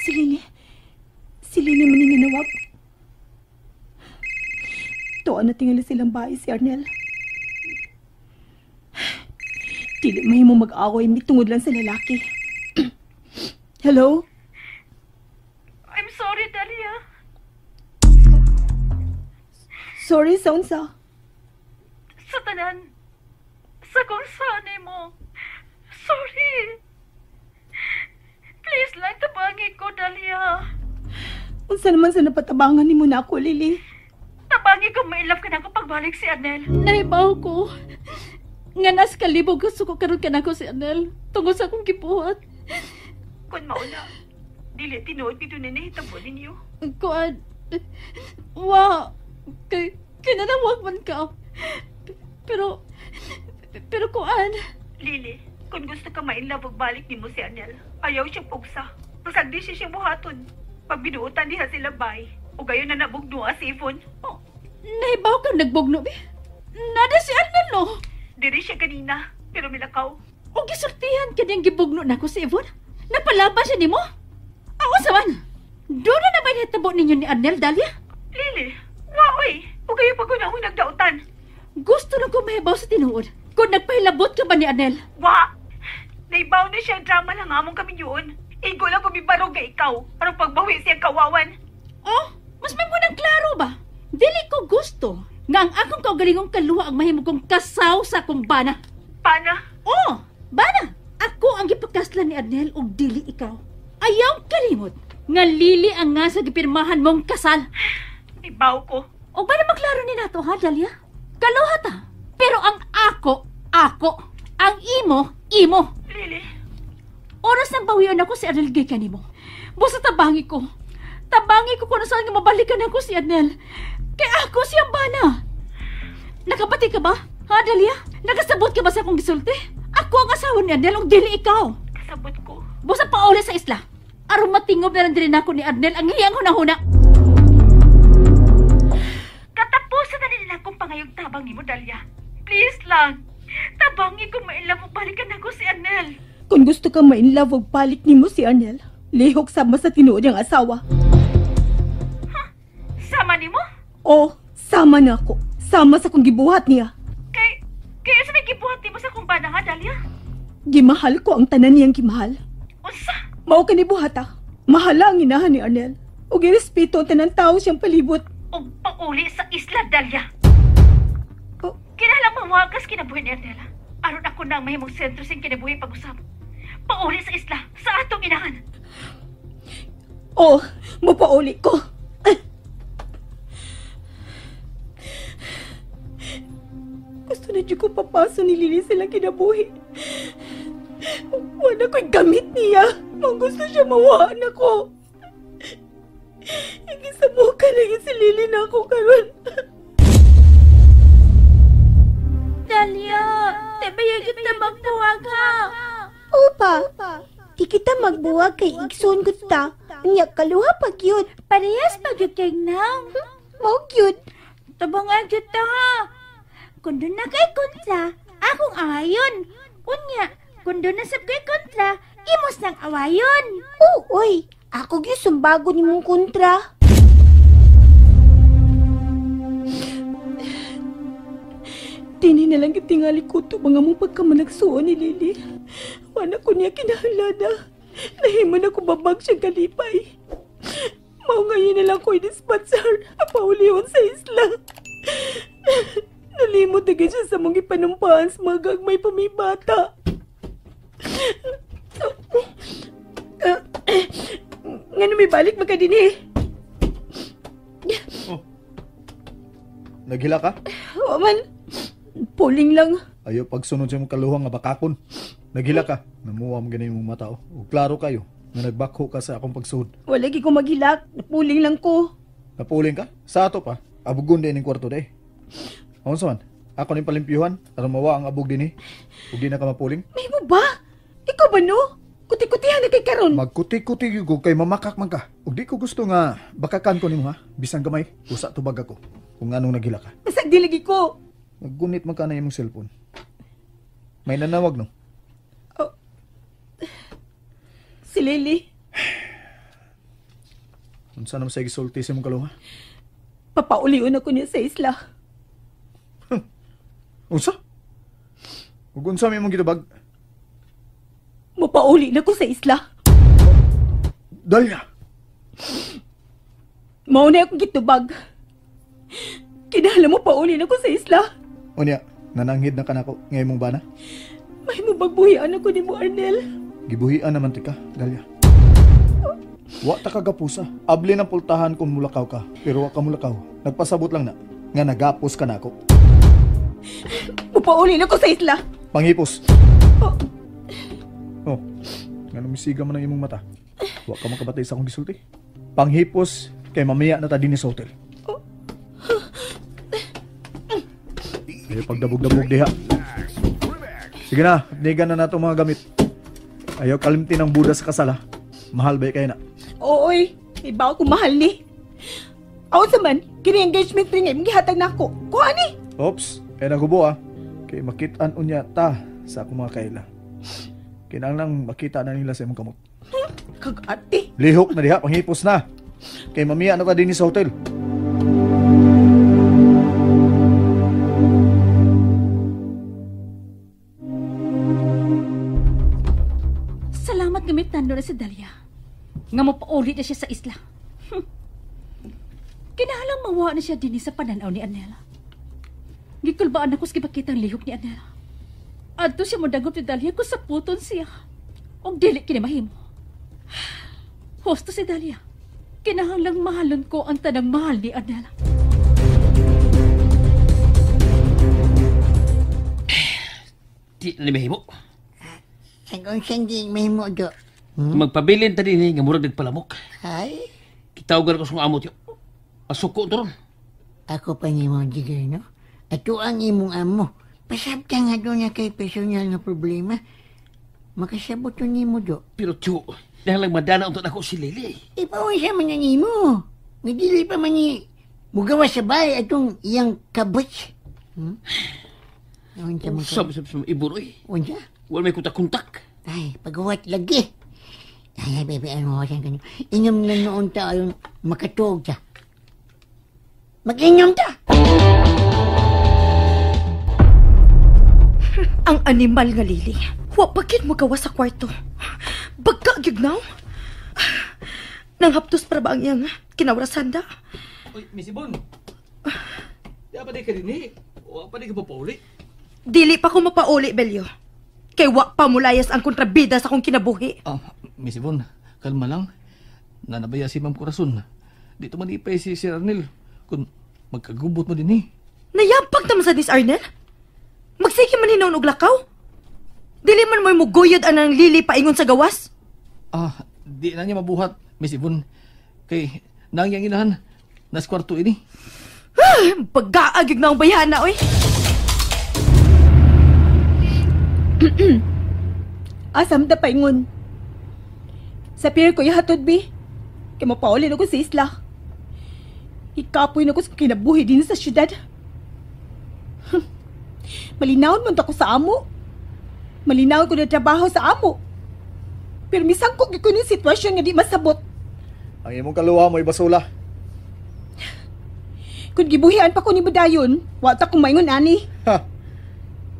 Si Lily man yung ginawag. Tuan na tingala silang bahay si Arnel. Dili mahimo mag-away mitungod lang sa lalaki. Hello? I'm sorry, Dalia. Sorry, Saunsa. Sa tanan. Sa kung sanay mo. Sorry. Please lang tabangi ko, Dalia. Unsa naman sa napatabangan ni mo na ako, Lily? Tabangi ko mailap ka na ako pagbalik si Arnel. Naibaw ko. Nga nas kalibog gusto ko karon ka na ko si Arnel. Tungod sa akong gibuhat. Kung mauna, dili tinuod dito na nahitabo ninyo. Kuan. Wa. Kinanawag man ka. Pero kuan. Lily, kung gusto ka mainlove ug balik nimo si Arnel, ayaw siya pugsa. Pasagdi siya siyang buhaton. Pag binuutan diha sila bay, o gayon na nabugno si Yvonne. Nahibaw kang nagbugno, be? Nada si Arnel, no? Diri siya kanina, pero milakaw. O gisultihan ka niyang gibugno na ko si Yvonne? Napalaban siya ni mo? Ako saman, doon na ba hitabo ninyo ni Arnel, Dalia? Lily, waoy, o gayon pag unahon nagdautan. Gusto lang ko mahibaw sa tinuod. Kung nagpahilabot ka ba ni Arnel? Wa! Naibaw na siya, drama lang among kami yun. Igo lang kung mibarog nga ikaw. Parang pagbawi siya kawawan. Oh, mas may munang klaro ba? Dili ko gusto nga ang akong kaugalingong kaluha ang mahimo kong kasaw sa akong bana. Pana? Oh, bana! Ako ang gipakaslan ni Arnel og dili ikaw. Ayaw kalimot nga Lili ang nga sa gipirmahan mong kasal. Ibaw ko. O ba na maklaro ni nato ha, Dalia? Kaluha ta. Pero ang ako. Ang imo. Lili? Oras nang bawian ako si Arnel gay kanimo. Busa tabangi ko kung ano saan nga mabalikan ako si Arnel. Kaya ako siyang bana. Nakabati ka ba? Ha, Dalia? Nakasabot ka ba sa akong gisulti? Ako ang asawa ni Arnel, o dili ikaw. Kasabot ko. Busa pa uli sa isla. Aron matingob na lang din ako ni Arnel ang hiyang hunahuna. Katapusan na nila akong pangayong tabang ni mo, Dalia. Please lang. Tabangi kung mailam mo balikan ako si Arnel. Kung gusto kang ma-inlove og balik nimo si Arnel, lihok sama sa tinuod niyang asawa. Sama ni mo? O, sama na ako. Sama sa kong gibuhat niya. Kaya sa may gibuhat ni mo sa kumbana ha, Dalia? Gimahal ko ang tanan niyang gimahal. Unsa? Mao ka ni buhata. Mahala ang inahan ni Arnel. O girespeto ang tanang tao siyang palibot. O pauli sa isla, Dalia. Oh. Kinalang mawagas kinabuhi ni Arnel. Aron ako na ang mahimong sentro sing kinabuhi pag-usap. Pauli sa isla, sa atong inahan. O, mapauli ko. Gusto na dyan ko papaso ni Lili silang kinabuhi. Wala ko'y gamit niya. Mang gusto siya mawaan ako. Igisabukan na si Lili na ako karon. Dalia, tabayan kita magbuwag ha. Opa, di kita magbuwag kay igsoon ko ta. Niya kaluha pag yun. Parehas pag yun kay nang. Mau yun. Tabangan kita ha. Kung doon na kay kontra, akong awayon. Unya, kung doon na sab kay kontra, imos ng awayon. Uy, ako gyud bago ni mong kontra. Tini na lang kitingali ko to mga mong pagkamanagsuon ni Lili. Wala ko niya kinahalada. Nahiman ako babag siyang kalipay. Mao ngayon na lang ko i-dispatchar. Apauliwan sa isla. Nalimot agad siya sa mong ipanumpahan sa mga gagmay pamibata. Ngano may balik magka din eh. Oh. Naghila ka? O man, puling lang. Ayaw pagsunod sa mong kaluhang nga bakakon. Naghila ka. Namuha mo ganyan mong mata. O klaro kayo na nagbakho ka sa akong pagsuod. Wala ko maghilak. Puling lang ko. Napuling ka? Sa ato pa. Abugon din yung kwarto day. Ako man, ako ning palimpyuhan aron mawa ang abog din eh. Ug di na ka mapuling. May mo ba? Ikaw ba no? Kuti-kutihan na kay karon. Magkuti-kuti ko kay mamakak man ka. Ug di ko gusto nga bakakan ko nimo ha. Bisan gamay, usa tubag ako. Kung anong naghila ka. Masag dilagi ko. Maggunit man ka na imong cellphone. May nanawag no? Oh. Si Lily. Unsa naman sa gisulti sa imong kaluha? Papaulion ako niya sa isla. Unsa? Ug unsa may imong gitubag? Mapauli na ko sa isla. Dalia. Mao na akong gitubag. Kinahanglan mo pauli na ko sa isla. Unya, nananghid na kanako ngay mong bana? May mo bagbuhian ako ni mo, Arnel. Gibuhian naman tika, Dalia. Wa ta kagapusa. Abli ng pultahan kung mulakaw ka, pero wa ka mulakaw. Nagpasabot lang na nga nagapos ka nako. Mapauli na ko sa isla. Panghipos. Oh, nga misiga man ang imong mata. Wa ka makabatay sa akong gisulti. Panghipos kay mamaya na ta dinhi sa hotel. Ay pagdabog-dabog diha. Sige na, nigan na nato mga gamit. Ayaw kalimti ng Buda sa kasala. Mahal ba kayo na? Ooy, iba ako mahal ni. Ako saman, kini engagement ring ay gihatag na ako. Kuha ni. Oops, kaya nagubo ah. Kay makitaan unya ta sa akong mga kaila. Kinahanglan makita na nila sa imong kamot. Kagati. Lihok na diha, panghipos na. Kay mamaya na ka din sa hotel. Salamat gamit nando na si Dalia. Pauli na siya sa isla. Kinahalang mawa na siya din sa pananaw ni Anel. Gikulbaan ako sa kibakitang lihok ni Anel. Adto siya modagop ni Dalia kung sa puton siya. O dili kinamahimo. Hosto si Dalia. Kinahanglang mahalon ko ang tanang mahal ni Anel. Di na mahimo. Sagong sandi mahimo do. Magpabilin ta din nga murag nagpalamok. Ay, Kitawgan ko sa amot yo. Asuko to ron. ako pa ni mo digay, no? Ato ang imong amo. Pasabta nga doon na kay personal na problema. Makasabot to ni mo do. Pero tiyo, dahil lang madana unta ako si Lili. Ipawin siya man ni mo. Nagdili pa man ni mugawa sa bahay atong iyang kabats. Unsa mo Sabi iburoy. Unsa? Wala may kuntak-kuntak. Ay, pagawat lagi. Ay, bebe, ano ko siyang ganyan. Inyom na noon tayo makatog siya. Mag-inyom ta! Ang animal nga Lili. Wa pagkit mo gawa sa kwarto. Bagka gignaw. Nang haptos para ba ang iyang kinawrasan da? Uy, Miss Ibon. Di pa di ka din o pa di ka papauli? Dili pa ko mapauli, Belyo. Kay wa pa mulayas ang kontrabida sa akong kinabuhi. Miss Ibon, kalma lang. Nanabaya si Ma'am Corazon. Dito man ipay si Sir Arnel. Kung magkagubot mo din Nayapag naman sa dis Arnel? Magsiki man hinaon og lakaw? Dili man mo'y muguyod anang Lili paingon sa gawas? Di na niya mabuhat, Miss Ibon. Kay nangyang inahan, nas kwarto ini. Pagkaagig na ang bayana, oy. Asam da paingon. Sa pier ko yahatod, bi. Kaya mapaulin ako sa isla. Ikapoy na ko sa kinabuhi din sa syudad. Malinawon man ako sa amo. Malinawon ko na trabaho sa amo. Pero misang ko gikunin sitwasyon nga di masabot. Ang imong kaluha mo ibasula. Kung gibuhian pa ko ni Budayon, wata kong maingon ani.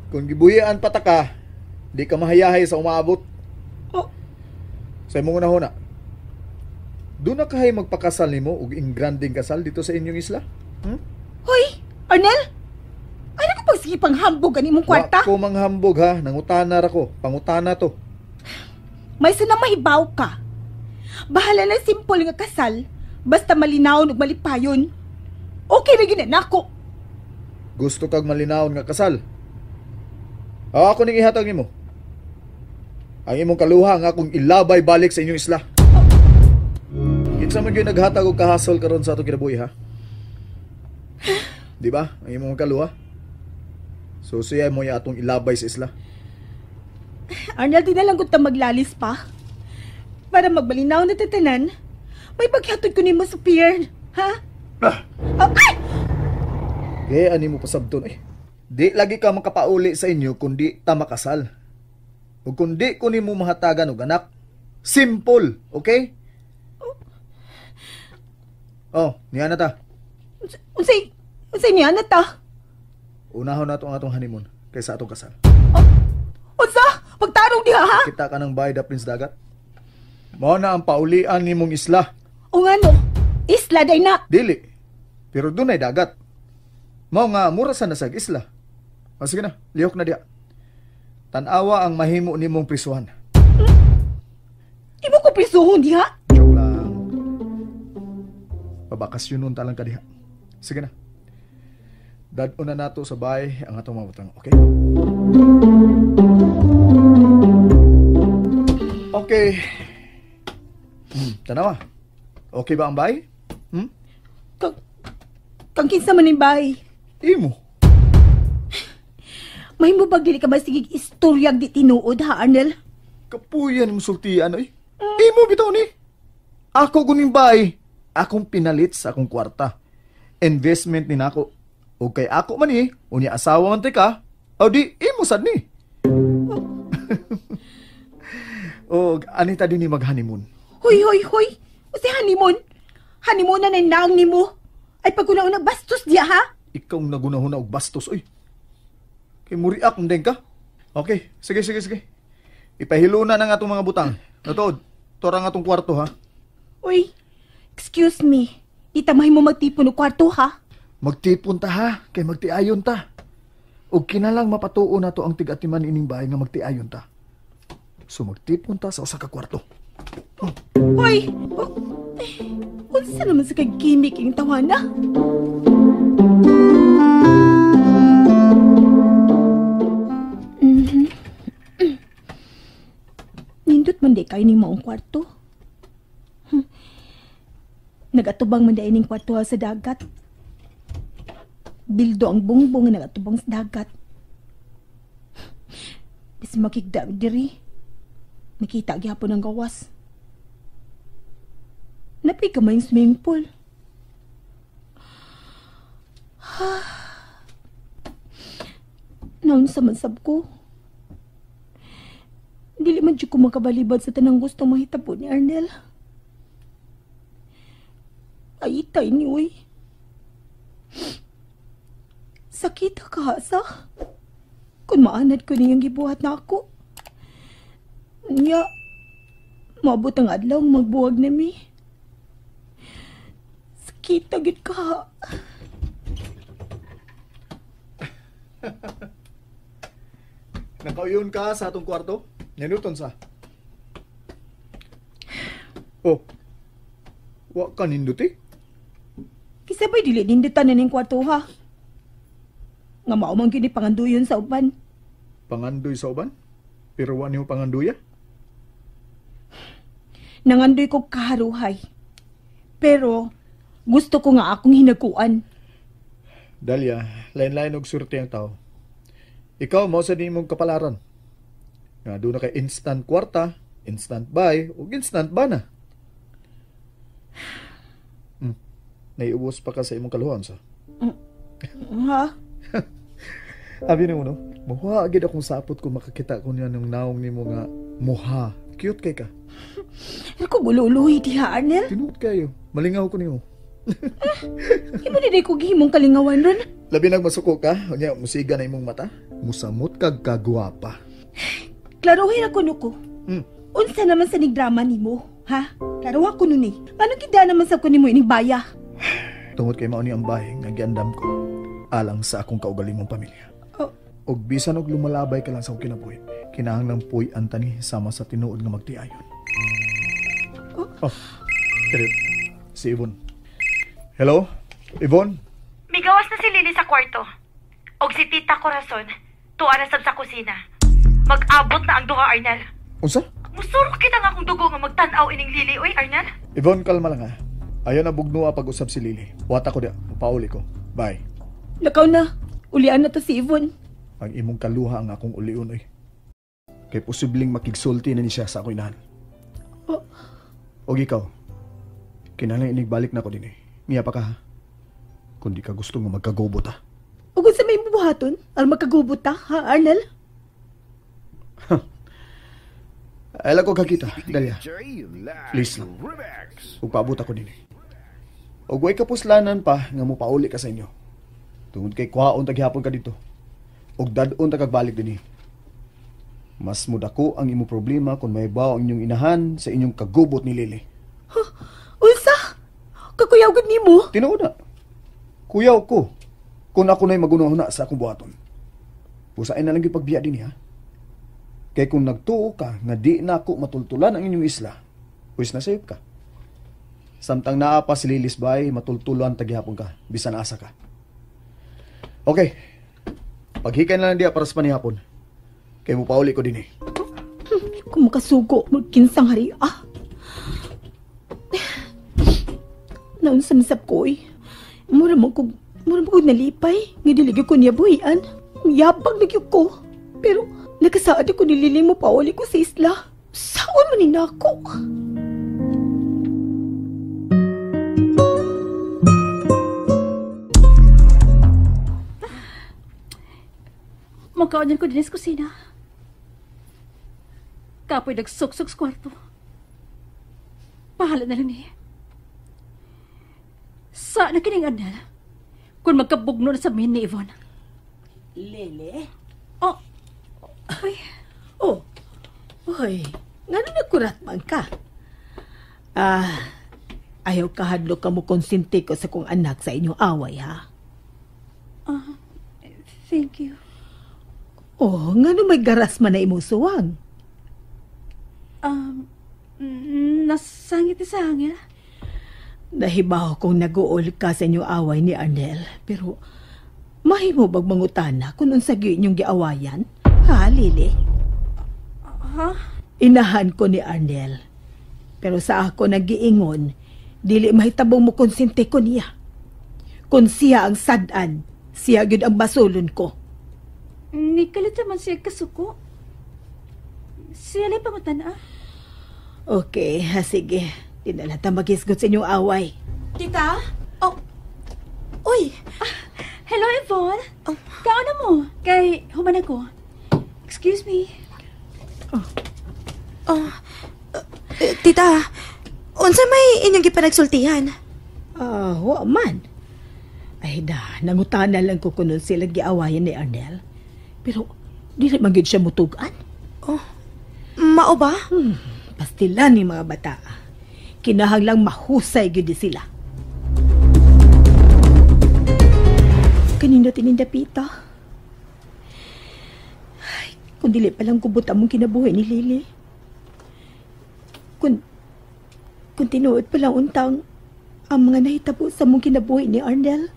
Kung gibuhian pa ta ka, di ka mahayahay sa umaabot. Sa imong unahuna, doon na kahay magpakasal nimo og ingranding kasal dito sa inyong isla? Hoy, Arnel! Ano ko pagsige panghambog ani mong kwarta? Wa ko manghambog ha, nangutana ra ko, pangutana to. May sana mahibaw ka. Bahala na simple nga kasal, basta malinawon ug malipayon. Okay na gina nako. Gusto kag malinawon nga kasal? Ako ning ihatag nimo. Ang imong kaluha nga akong ilabay balik sa inyong isla. Kinsa man gyud naghatag og kahasol karon sa atong kinabuhi ha? Di ba? Ang imong kaluha. So siya mo ya atong ilabay sa isla. Arnel, di na lang ta maglalis pa. Para magbalinaw na tatanan, may paghatod ko nimo sa pier, ha? Kaya ani mo pasabton eh. Di lagi ka makapauli sa inyo kundi ta makasal. O kundi ko nimo mahatagan og anak. Simple, okay? Niya na ta. Unsay niya na ta? Unahon na ang atong honeymoon kaysa atong kasal. Unsa? Pagtarong diha ha? Kita ka ng bayad Prince Dagat. Mao na ang paulian nimong isla. O ngano? Isla day na. Dili. Pero dunay dagat. Mao nga mura sa nasag isla. Sige na, lihok na diha. Tanawa ang mahimo nimong prisuhan. Imo ko prisuhon diha? Joke lang. Pabakasyonon talang ka diha. Sige na. Dad-o na nato sa bahay ang atong mamutang, okay? Okay. Tanawa. Okay ba ang bahay? Kang kinsa man ning bahay? Imo. Mahimo ba dili ka masigig istoryag di tinuod ha, Arnel? Kapuyan mo sultian ay. Imo bitaw ni. Ako kuning bahay. Akong pinalit sa akong kwarta. Investment ni nako. O kay ako man ni, unya asawa man ka, o di imo sad ni. O anita din ni mag-honeymoon. Hoy. Usi honeymoon? Honeymoon na naang nimo. Ay paguna-una bastos diya ha? Ikaw nagunahuna og bastos oy. Kay muriak mden ka. Okay, sige. Ipahilo na ng atong mga butang. Natuod, torang atong kwarto ha. Uy, excuse me. Itamay mo magtipon o kwarto, ha? Magtipon ta ha, kay magtiayon ta. Ug kinalang mapatuo na to ang tigatiman ining bahay nga magtiayon ta. So magtipon ta sa usa ka kwarto. Uy! Unsa naman sa kagimik yung tawana? Nindot man di kayo ni maong kwarto. Nagatubang man di ining kwarto sa dagat. Bildo ang bungbong nga nagatubang sa dagat. Bis makigda diri. Nakita gyapon ang gawas. Napi ka may swimming pool. Naon sa mansab ko. Dili man ko makabalibad sa tanang gusto mahitabo ni Arnel. Ay, itay ni uy. Sakita ka, sa? Kung maanad ko niyang gibuhat na ako. Nya, maabot ang adlaw magbuwag na mi. Sakita gid ka. Nakauyon ka sa atong kwarto? Yanuton sa. Oh. Wa ka ninduti? Kisabay dili nindutan na ning kwarto, ha? Nga mao man gini panganduyon sa uban. Pangandoy sa uban? Pero wa niyo panganduya? Nangandoy ko kaharuhay. Pero gusto ko nga akong hinaguan. Dalia, lain-lain og surte ang tao. Ikaw mao sa nimong kapalaran. Nga doon na kay instant kwarta, instant buy, o instant bana. Naiubos pa ka sa imong kaluhan sa. Ha? Abi na mo, no? Muha agad akong sapot kung makakita ko niya ng naong ni mo nga muha. Cute kay ka. Ako gululuhi diha, Arnel. Tinuot kayo. Malingaw ko niyo. Imo di ko gihimong kalingawan ron. Labi nang masuko ka, unya musiga na imong mata. Musamot kag kagwapa. Klarohin ako nuko. Unsa naman sa nigdrama nimo, ha? Klaro ako nun eh. Ano kida naman sa kunimo ining baya? Tungod kay mao ni ang bahay nga giandam ko alang sa akong kaugalingong pamilya. Og bisan og lumalabay ka lang sa akong kinabuhi, kinahanglang puy-an tani sama sa tinuod nga magtiayon. Pero si Yvonne. Hello? Yvonne? Migawas na si Lily sa kwarto. Og si Tita Corazon, tuwa na sab sa kusina. Mag-abot na ang duha, Arnel. Unsa? Musurok kita nga akong dugo nga magtanaw ining Lily, oy, Arnel. Yvonne, kalma lang ha. Ayaw na bugnuwa pag-usap si Lily. Wata ko dia. Pauli ko. Bye. Lakaw na. Ulian na to si Yvonne. Ang imong kaluha ang akong uliun, oy. Kay posibleng makigsulti na ni siya sa ako inahan. Og ikaw, kinahanglan inigbalik na ko din eh. Niya pa ka ha? Kung di ka gusto nga magkagubot ha. Ug sa may bubuhaton, al magkagubot ta, ha, Arnel? Alam ko kakita, Dalia. Please lang. Ug paabot ako din eh. Og way kapuslanan pa nga mo pauli ka sa inyo. Tungod kay kuhaon taghapon ka dito. Og dadon ta kagbalik din eh. Mas mudako ang imong problema kung may baw ang inyong inahan sa inyong kagubot ni Lily. Unsa? Kakuyaw gud nimo? Tinuod na. Kuyaw ko. Kung ako na'y magunahuna sa akong buhaton. Pusain na lang yung pagbiya din ha. Kaya kung nagtuo ka nga di na ako matultulan ang inyong isla, pues nasayop ka. Samtang naa pa si Lilis Bay, matultulan taghapon ka, bisan asa ka. Okay. Paghikay na lang diya para sa panihapon. Kaya mo pauli ko din eh. Kung makasugo, magkinsang hari, Naon sa masap ko eh. Mura mo ko nalipay. Nga diligyo ko niya buhian. Yabang nagyo ko. Pero nakasaad ako nililing mo pauli ko sa isla. Saan man ako? Magkaunyan ko din sa kusina. Kapoy nagsuksok sa kwarto. Pahala na lang niya. Saan na kining Arnel? Kung magkabugno na sa min ni Yvonne. Lele? Ay. Uy, nga nagkurat man ka? Ayaw kahadlo ka mo konsinti ko sa kong anak sa inyong away, ha? Thank you. Oh, nga no may garas man na imong suwang. Nasangit sa hangin. Nahibaw kong nag-uol ka sa inyong away ni Arnel, pero mahimo bag mangutana kung unsa gyud inyong giawayan? Ha, Lily? Inahan ko ni Arnel. Pero sa ako nagiingon, dili mahitabong mo konsinti ko niya. Kung siya ang sadan, siya gyud ang basulon ko. Ni kalit man siya kasuko. Siya lang pangutana. Okay, sige. Di na lang magisgot sa inyong away. Tita? Oh. Uy! Hello, Yvonne. Kaano mo? Kay human ako. Excuse me. Tita, unsa may inyong gipanagsultihan? Wa man. Ay nangutana lang ko kuno sila giawayan ni Arnel. Pero, dili man gyud siya mutugan. Mao ba? Pastilan ni mga bata. Kinahanglang mahusay gyud sila. Kanino tininda pita? Ay, kung dili palang kubot among kinabuhi ni Lily. Kung tinuod palang untang ang mga nahitabo sa mong kinabuhi ni Arnel.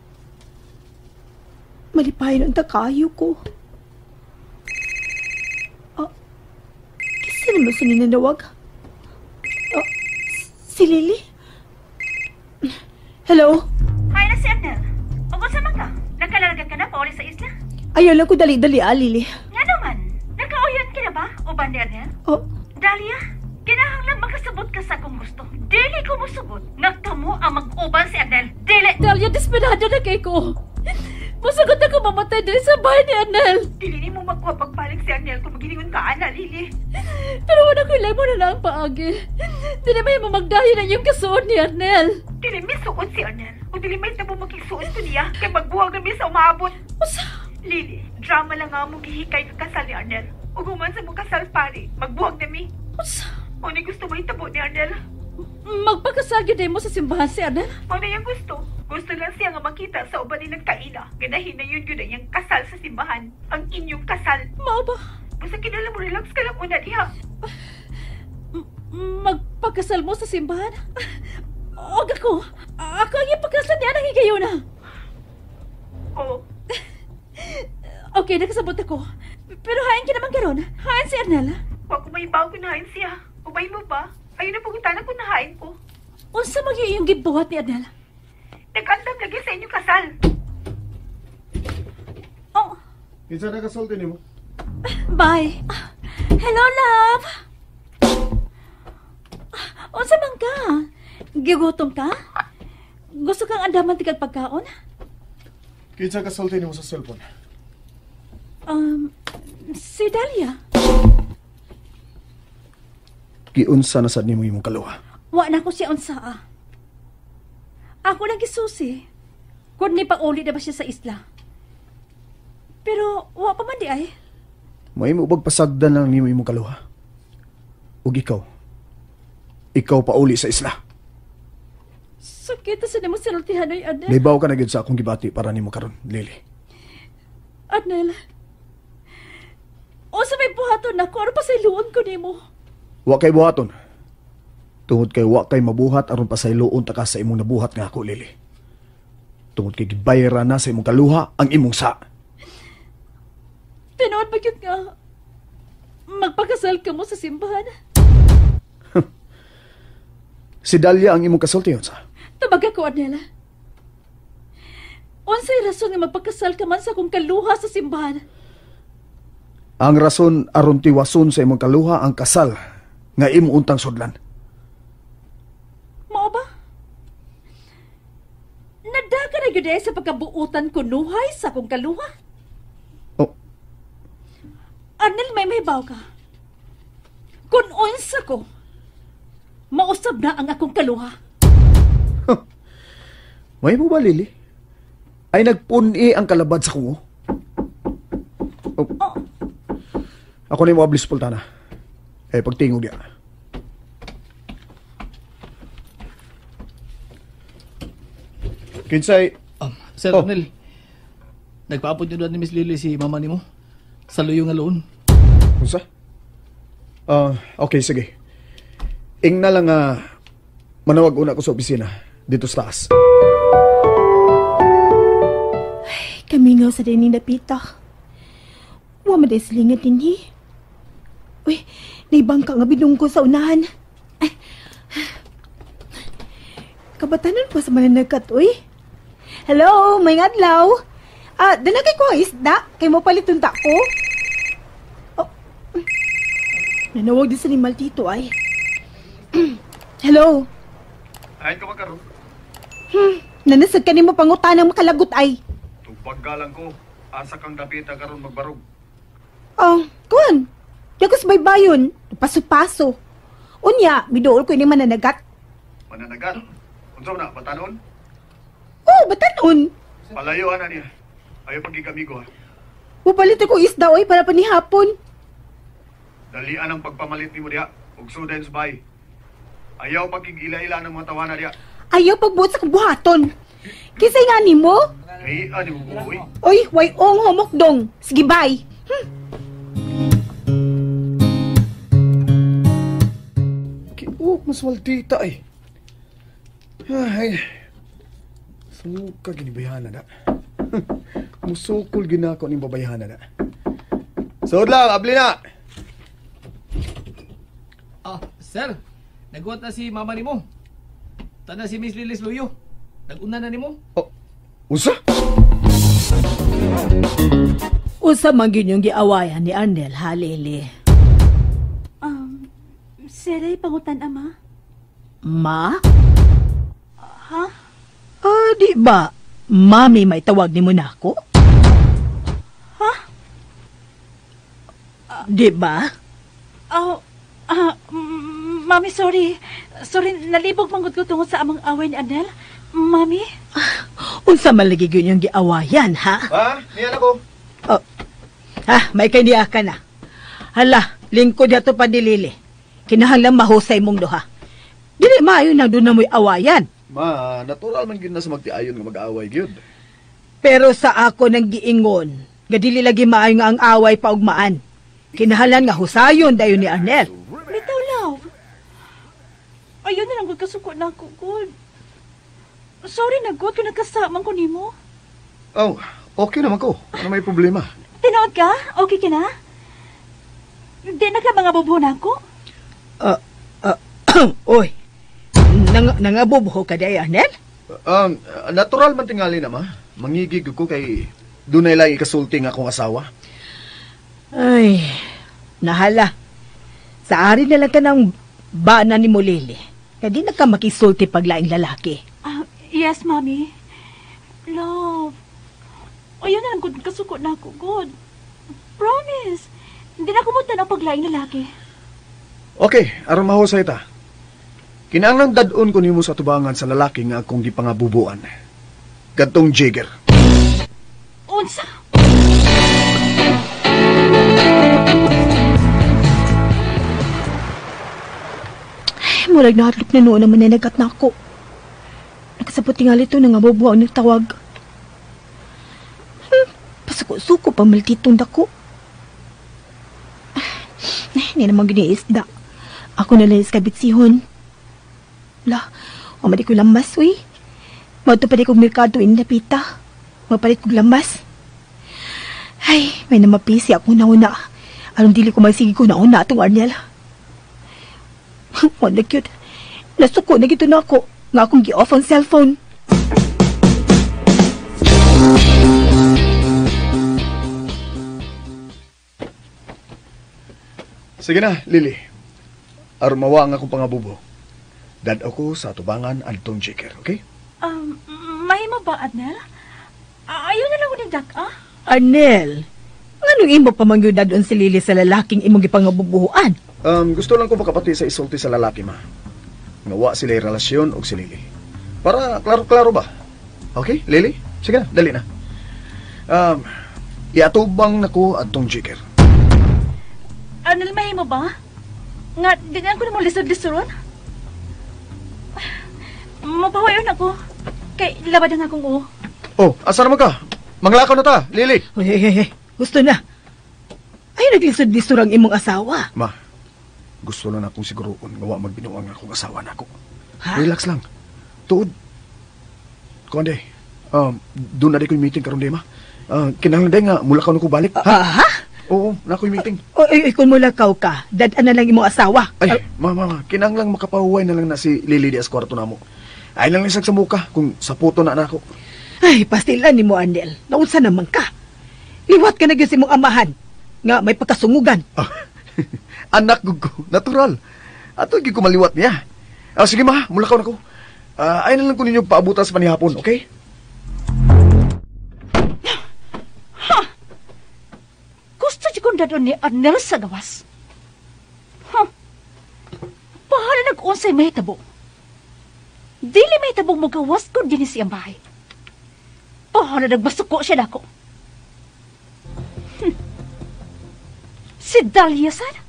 Malipayon ang takayo ko. Kisa naman sa ninanawag? Si Lily? Hello? Hi na si Arnel. Ugod sa ka? Nagkalalagan ka na pa sa isla? Ayaw lang ko dali-dali, Lily. Nga naman. Nagkauyan ka na ba, uban ni Arnel? Dahlia, kinahanglang makasabot ka sa kung gusto. Dili ko musubot. Nagkamo ang mag-uban si Arnel. Dili! Dahlia, desperado na kay ko. Masagod na ko mamatay dahil sa bahay ni Arnel. Dili mo magkuha pagpalig si Arnel kung magilingon ka, Ana, Lily. Pero wala ko ilay mo na lang paagi. Dili may mamagdahin ang iyong kasuon ni Arnel. Dili may suot si Arnel. O dili may tabo magkisuot ko niya. Kay magbuhag na may sa umaabot. Lily, drama lang nga mong gihikay ka kasal ni Arnel. O guman sa mong kasal pari, magbuhag na mi. O ni gusto mo itabo ni Arnel? Magpakasagyo din mo sa simbahan si Arnel? O na yung gusto. Gusto lang siya nga makita sa uban nilang kaila. Ganahin na yun yung kasal sa simbahan. Ang inyong kasal. Mao ba? Basta kinala mo, relax ka lang una diha. Magpakasal mo sa simbahan? Og ako ang ipagkasal niya ng higayon na. Oo. Okay, nakasabot ako. Pero hain ka naman karon. Hain si Arnel. Wag ko may bago na hain siya. Ubay mo ba? Ayun na pagutana ko na hain ko. Unsa mag iyong gibuhat ni Arnel? Nag-andam lagi sa inyong kasal. Kinsa na kasulti nimo? Bye. Hello, love. Unsa man ka? Gigutom ka? Gusto kang andaman tigag pagkaon? Kinsa kasulti nimo sa cellphone? Si Dahlia. Giunsa na sad nimo imong kaluha? Wa na ko siya unsaa. Ako lang gisusi. Kung ni pauli na ba siya sa isla. Pero wa pa man di ay. May mo pasagdan lang nimo imong kaluha. Ug ikaw pauli sa isla. Sakit sa nimo sinultihan ay Arnel. Libaw ka na gyud sa akong gibati para nimo karon, Lily. Arnel. O sa may buhaton ako, ano pa sa iluon ko nimo? Wa kay buhaton. Tungod kay wa kay mabuhat aron pa sa iluon ta ka sa imong nabuhat nga ako, Lily. Tungod kay gibayra na sa imong kaluha ang imong sa. Tinood ba yun nga? Magpakasal ka mo sa simbahan? Si Dahlia ang imong kasulti sa. Tabag ako, Arnela. Unsay rason nga magpakasal ka man sa akong kaluha sa simbahan? Ang rason aron tiwason sa imong kaluha ang kasal nga imong untang sudlan. Mao ba? Nadaga na yun sa pagkabuutan ko nuhay sa akong kaluha? Oh. Arnel, may mahibaw ka. Kung unsa ko, mausab na ang akong kaluha. May mo ba, Lily? Ay nagpuni ang kalabad sa kungo? Oh. Ako na yung mablis pultana. Pagtingog diya. Kinsay, Sir Oh. Arnel, nagpaapod nyo doon ni Miss Lily si mama ni mo sa luyo nga loon. unsa? Okay, sige. Ing na lang manawag una ko sa opisina dito sa taas. Kamingaw sa din ni Napita. Wa man silingan din. Uy, naibangka nga binungko sa unahan. Ay. Kabatanan po sa mananagat, uy. Hello, may adlaw. Danagay ko ang isda. Kay mo paliton ta ko. Oh. Nanawag din sa ni Maltito, ay. Hello. Ay, ka magkaroon. Nanasag ka ni mo pangutan ng makalagot, ay. Tupaggalang ko. Asa kang dapita karon magbarog. Oh, kuwan. Yakos baybayon. Paso-paso. Unya, midool ko ini mananagat. Mananagat? Unsa na, batanon? Oh, batanon. Palayuan na niya. Ayaw pagkikamigo ha. Mupalit ako isda, oy, para panihapon. Dalian ang pagpamalit ni mo diha. Ug suden sa bay. Ayaw pagkigila-ila ng mga tawanan diha. Ayaw pagbuot sa kabuhaton. Kisay nga ni mo? Ay, ano mo buoy? Oy, way ong homokdong. Sige, bye. Mas maldita eh. Ay. Suka ginibayhana na. Musukol ginako ni babayhana na. Sod lang, abli na. Sir, nagwat na si mama ni mo. Tana si Miss Lilis luyo. Nag-una na ni mo. Usa? Usa man gyud yung giawayan ni Arnel, ha, Lily? Sere, pangutan ama? Ma? Ha? Di ba, mami may tawag ni mo na ako? Ha? Di ba? Mami, sorry. Sorry, nalibog manggod ko tungod sa amang away ni Arnel. Mami? Unsa man lagi gyud yung giawayan, ha? Ha? Niyan ako. May kay diya ka na. Hala, lingkod yato pa ni Lily. Kinahanglan mahusay mong duha. Dili maayo na doon na mo'y awayan. Ma, natural man gyud na sa magtiayon nga mag-away gyud. Pero sa ako nang giingon, nga dili lagi maayo nga ang away paugmaan. Kinahanglan nga husayon dayon ni Arnel. Bitaw, love. Ayun na lang gud kasuko na ako, good. Sorry na, good, kung nagkasaman ko nimo. Oh, okay naman ko. Ano may problema? Tinood ka? Okay ka na? Di na ka mga bubuhon ako? Oy, nangabubuho ka day, Arnel? Natural man tingali na, ma. Mangigig ko kay dunay lang ikasulti nga akong asawa. Ay, nahala. Sa ari na lang ka ng bana ni mo, Lily. Kaya di na ka makisulti paglaing lalaki. Yes, Mommy. Love. Ayun na lang kung kasuko na ako, good. Promise. Hindi na kumutan ang paglaing lalaki. Okay, aron mahusay ta. Kinahanglan dadon ko nimo sa tubangan sa lalaki nga akong gipangabubuan. Kadtong Jigger. Unsa? Murag nahatlok na noon naman na nagat na ako. Nakasabot tingali ito nang abubuang nagtawag. Pasuko-suko pa maltitong dako. Hindi naman giniisda. Ako na lang iskabitsihon. La, umadi ko lambas, uy. Mauto pa di kong merkado Napita. Mapalit kong lambas. Ay, may namapisi ako nauna. Anong dili ko masigi ko nauna atong Arnel. Wala cute. Nasuko na gito na ako. Nga akong gi-off ang cellphone. Sige na, Lily. Aron mawa nga akong pangabubo. Dad ako sa tubangan adtong Jigger, okay? May mo ba, Arnel? Ayaw na lang ko ni Jack, Arnel, anong imo pamangyudad on si Lily sa lalaking imong gipangabubuhuan? Gusto lang ko makapati sa isulti sa lalaki, ma. Ngawa sila relasyon og si Lily. Para klaro-klaro ba? Okay, Lily? Sige na, dali na. Iatubang nako adtong Jigger. Arnel, may mo ba? Nga, di na ko na mo lisod-lisoron? Mapawayon ako. Kay labad na nga kong Oh, asa naman ka? Manglakaw na ta, Lily. Hey. Gusto na. Ay, naglisod-lisod ang imong asawa. Ma, gusto lang akong siguroon nga wa magbinuang akong asawa na ako. Ha? Relax lang. Tuod. Kuande, doon na di ko yung meeting karon di, ma. Kinahanglan day nga, mula ka na ko balik. Ha? Oo, na ko yung meeting. Kung mulakaw ka, dadaan na lang imong asawa. Ay, ma, kinahanglan makapahuway na lang na si Lily di as kwarto na mo. Ay lang lisag sa muka kung sa puto na ako. Ay, pastilan ni mo, Arnel. Naunsa naman ka. Liwat ka na gyud sa imong amahan. Nga may pagkasungugan. Anak ko, natural. Ato gi ko maliwat niya. Sige ma, mulakaw na ko. Ay na lang ko ninyo paabutan sa panihapon, okay? Gusto di kong dadon ni Arnel sa gawas. Pahala nag-unsay may tabo. Dili may tabong mo gawas ko din siyang bahay. Pahala nagbasuko siya nako. Si Dahlia sana.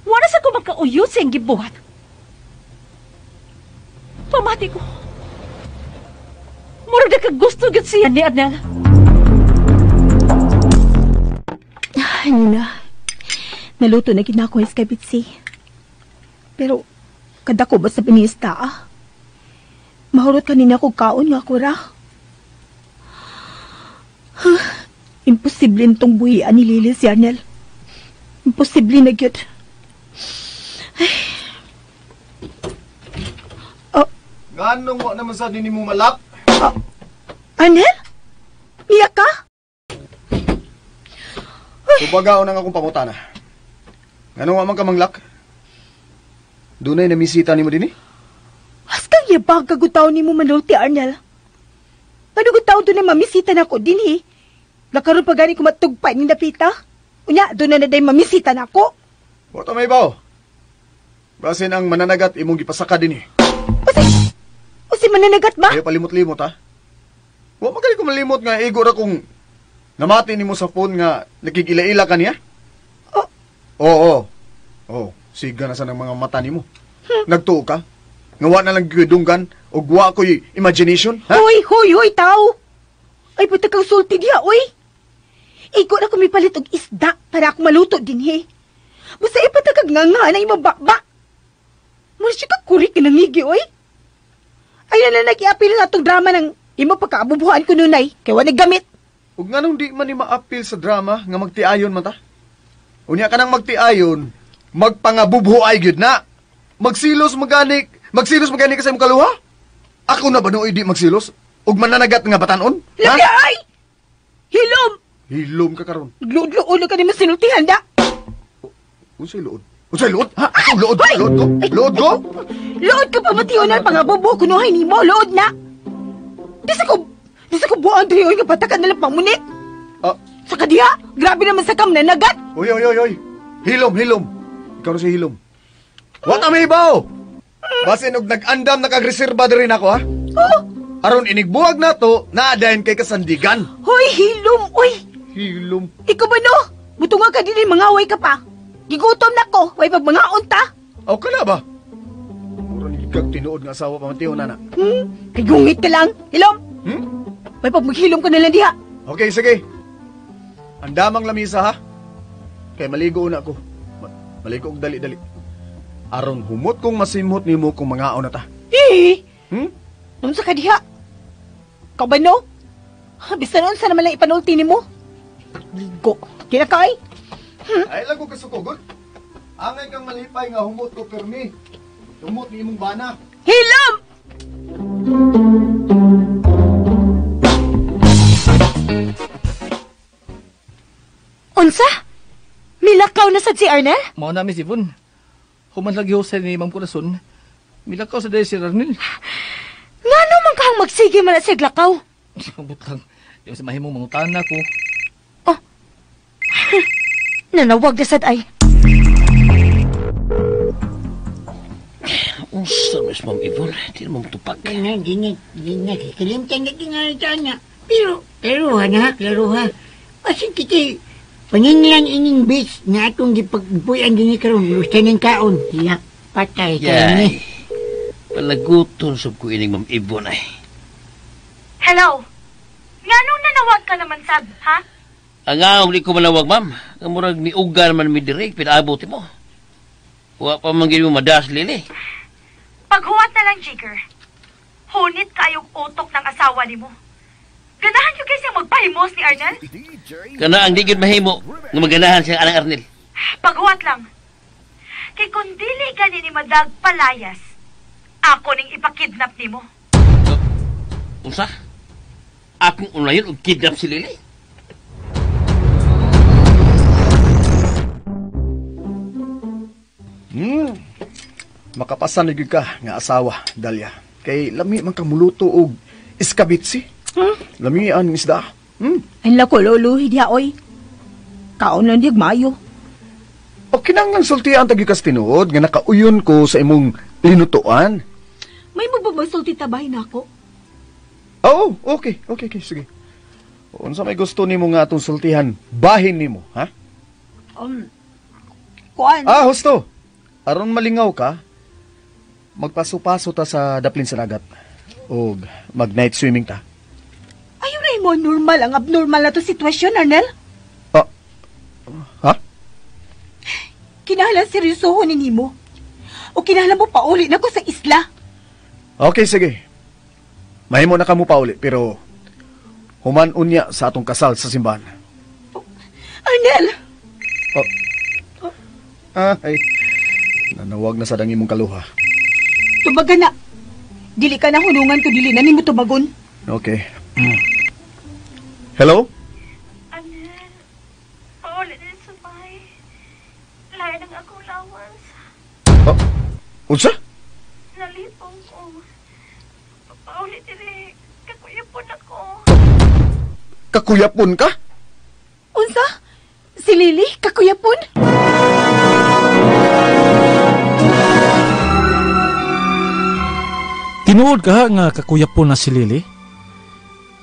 Wala sa ko magkauyot sa iyong gibuhat. Pamati ko. Murag na kagusto gud siya ni Arnel. Nina, naluto na ginako yung skabitsi. Pero, kada ko ba sa pinista, mahurot kanina ko kaon nga kura. Imposible itong buhian ni Lily si Arnel. Imposible na gyud. Ganong mo naman sa dini mo malap? Arnel? Iyak ka? Subagaw na nga akong pangutana. Ganong man ka manglak? Dunay namisita ni mo din eh? Haskang yabag kagutaw ni mo manulti, Arnel. Panugutaw doon na mamisita na ako din eh. Nakaroon pa gani ko matugpay ni Napita. Unya, doon na day mamisita na ako. Boto may baw. Basin ang mananagat imong gipasaka din eh. O si mananagat ba? Kaya palimot-limot ha. Wa magaling ko malimot nga igo ra kung namati ni mo sa phone nga nakigila-ila ka niya. Oo. Siga na sa ng mga mata ni mo. Nagtuo ka? Ngawa na lang gidunggan o guwa ko'y imagination, ha? Hoy, tao! Ay, buta kang sulti diya, oy! Iko na kumipalit og isda para ako maluto din, he. Basta ipatagag nga na imabakba. Muna siya kakurik ka nangigi, oy! Ay, nanagiapil na itong drama ng imo pagkaabubuhan ko nunay, kaya wanag gamit. Ug nga nung di man ni ma-appeal sa drama nga magtiayon man ta. Unya ka nang magtiayon, magpangabubuhay gyud na. Magsilos magani ka sa imong kaluha? Ako na ba no di magsilos? Ug mananagat nga batanon? Labi ay! Hilom ka karon. Luod-luod ka ni masinultihan da. Unsay luod? Ha? Ako luod ko? Luod ka pa matiyonan pangabubuho kunuhay ni mo, luod na. Disa ko buwan diri oy nga patakan na lang pamunit. Sa kadiha, grabe naman sa kam na nagat. Oy. Hilom. Ikaw na si Hilom. What am I baw? Basin og nag-andam nakagreserba diri nako ha. Aron inigbuwag na to, naadayon kay kasandigan. Hoy, Hilom, oy. Hilom. Ikaw ba no? Butunga ka din mangaway ka pa. Gigutom na ko, way pag mga unta. Aw ka na ba? Mura ni kag tinuod nga asawa pamantiyo na. Ay gungit ka lang, Hilom. Way pag maghilom ka na lang diha. Okay, sige. Andamang lamisa ha. Kay maligo na ako. Maligo og dali-dali. Aron humot kong masimhot nimo kung mga na ta. Nung sa kadiha. Kau ba no? Bisa noon sa naman lang ipanulti ni mo. Ligo. Kinakay? Ay lang ko kasukugod. Angay kang malipay nga humot ko permi. Humot ni imong bana. Hilom! Unsa? Milakaw na sad si Arnel? Mao na, Miss Yvonne. Human lagi ho sa ni Ma'am Corazon. Milakaw sa dahil si Arnel. Nga naman kang magsige man at siglakaw? Butang, di sa mahimong mangutana ko. Nanawag na sad ay. Sa mas Ma'am Yvonne, di naman tupag. Di na, kikalimtan na ginalitan niya. Pero ha. Kasi kita, panginlan ining base na atong gipagbuyan din karon gusto ng kaon. Patay ka ni. Palaguton sab ko ining Ma'am Ibon ay. Hello? Nganong nanawag ka naman, Sab, ha? Ang di ko manawag, ma'am. Ang murag ni Ugan man mi direk, pinabot mo. Wa pa man gid mo madas, Lili. Paghuwat na lang, Jigger. Hunit kayong utok ng asawa ni mo. Ganahan nyo kayo siya magpahimos ni Arnel? Kana ang di gid mahimo nga maganahan siya anang Arnel. Paghuwat lang. Kay kung dili gani ni Madag palayas, ako ning ipakidnap ni mo. Unsa? Akong unayon og kidnap si Lili. Makapasan lagi ka nga asawa, Dalia. Kay lami man ka muluto og iskabitsi. Lami ang isda. Ang lako luluhi diya, oy. Kaon lang di mayo. O kinanglan sultian tagi kas tinuod nga nakauyon ko sa imong linutuan. May mababasulti tabay na ako. Oh, okay, sige. Unsa may gusto nimo nga atong sultihan, bahin nimo, ha? Kuan. Husto. Aron malingaw ka, magpaso-paso ta sa daplin sa dagat. O mag-night swimming ta. Ayaw na mo normal ang abnormal na to sitwasyon, Arnel. Ha? Kinahanglan seryosohon ni mo. O kinahanglan mo pauli na ko sa isla. Okay, sige. Mahimo na ka mo pauli, pero human unya sa atong kasal sa simbahan. Arnel! Ay, nanawag na sa dangi mong kaluha. Tubaga na. Dili ka na hunungan ko, dili na ni mo tubagon. Okay. Hello? Arnel, pauli din sa bahay. Layan ang akong lawas. Unsa? Nalipong ko. Pauli din kakuyapon ako. Kakuyapon ka? Unsa? Si Lily, kakuyapon? Tinuod ka nga kakuyapon na si Lily?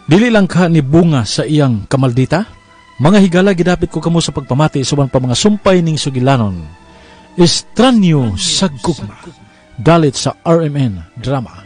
Dili lang ka ni bunga sa iyang kamaldita? Mga higala gidapit ko kamo sa pagpamati suban pa mga sumpay ning sugilanon. Estranyo sa gugma. Dalit sa RMN Drama.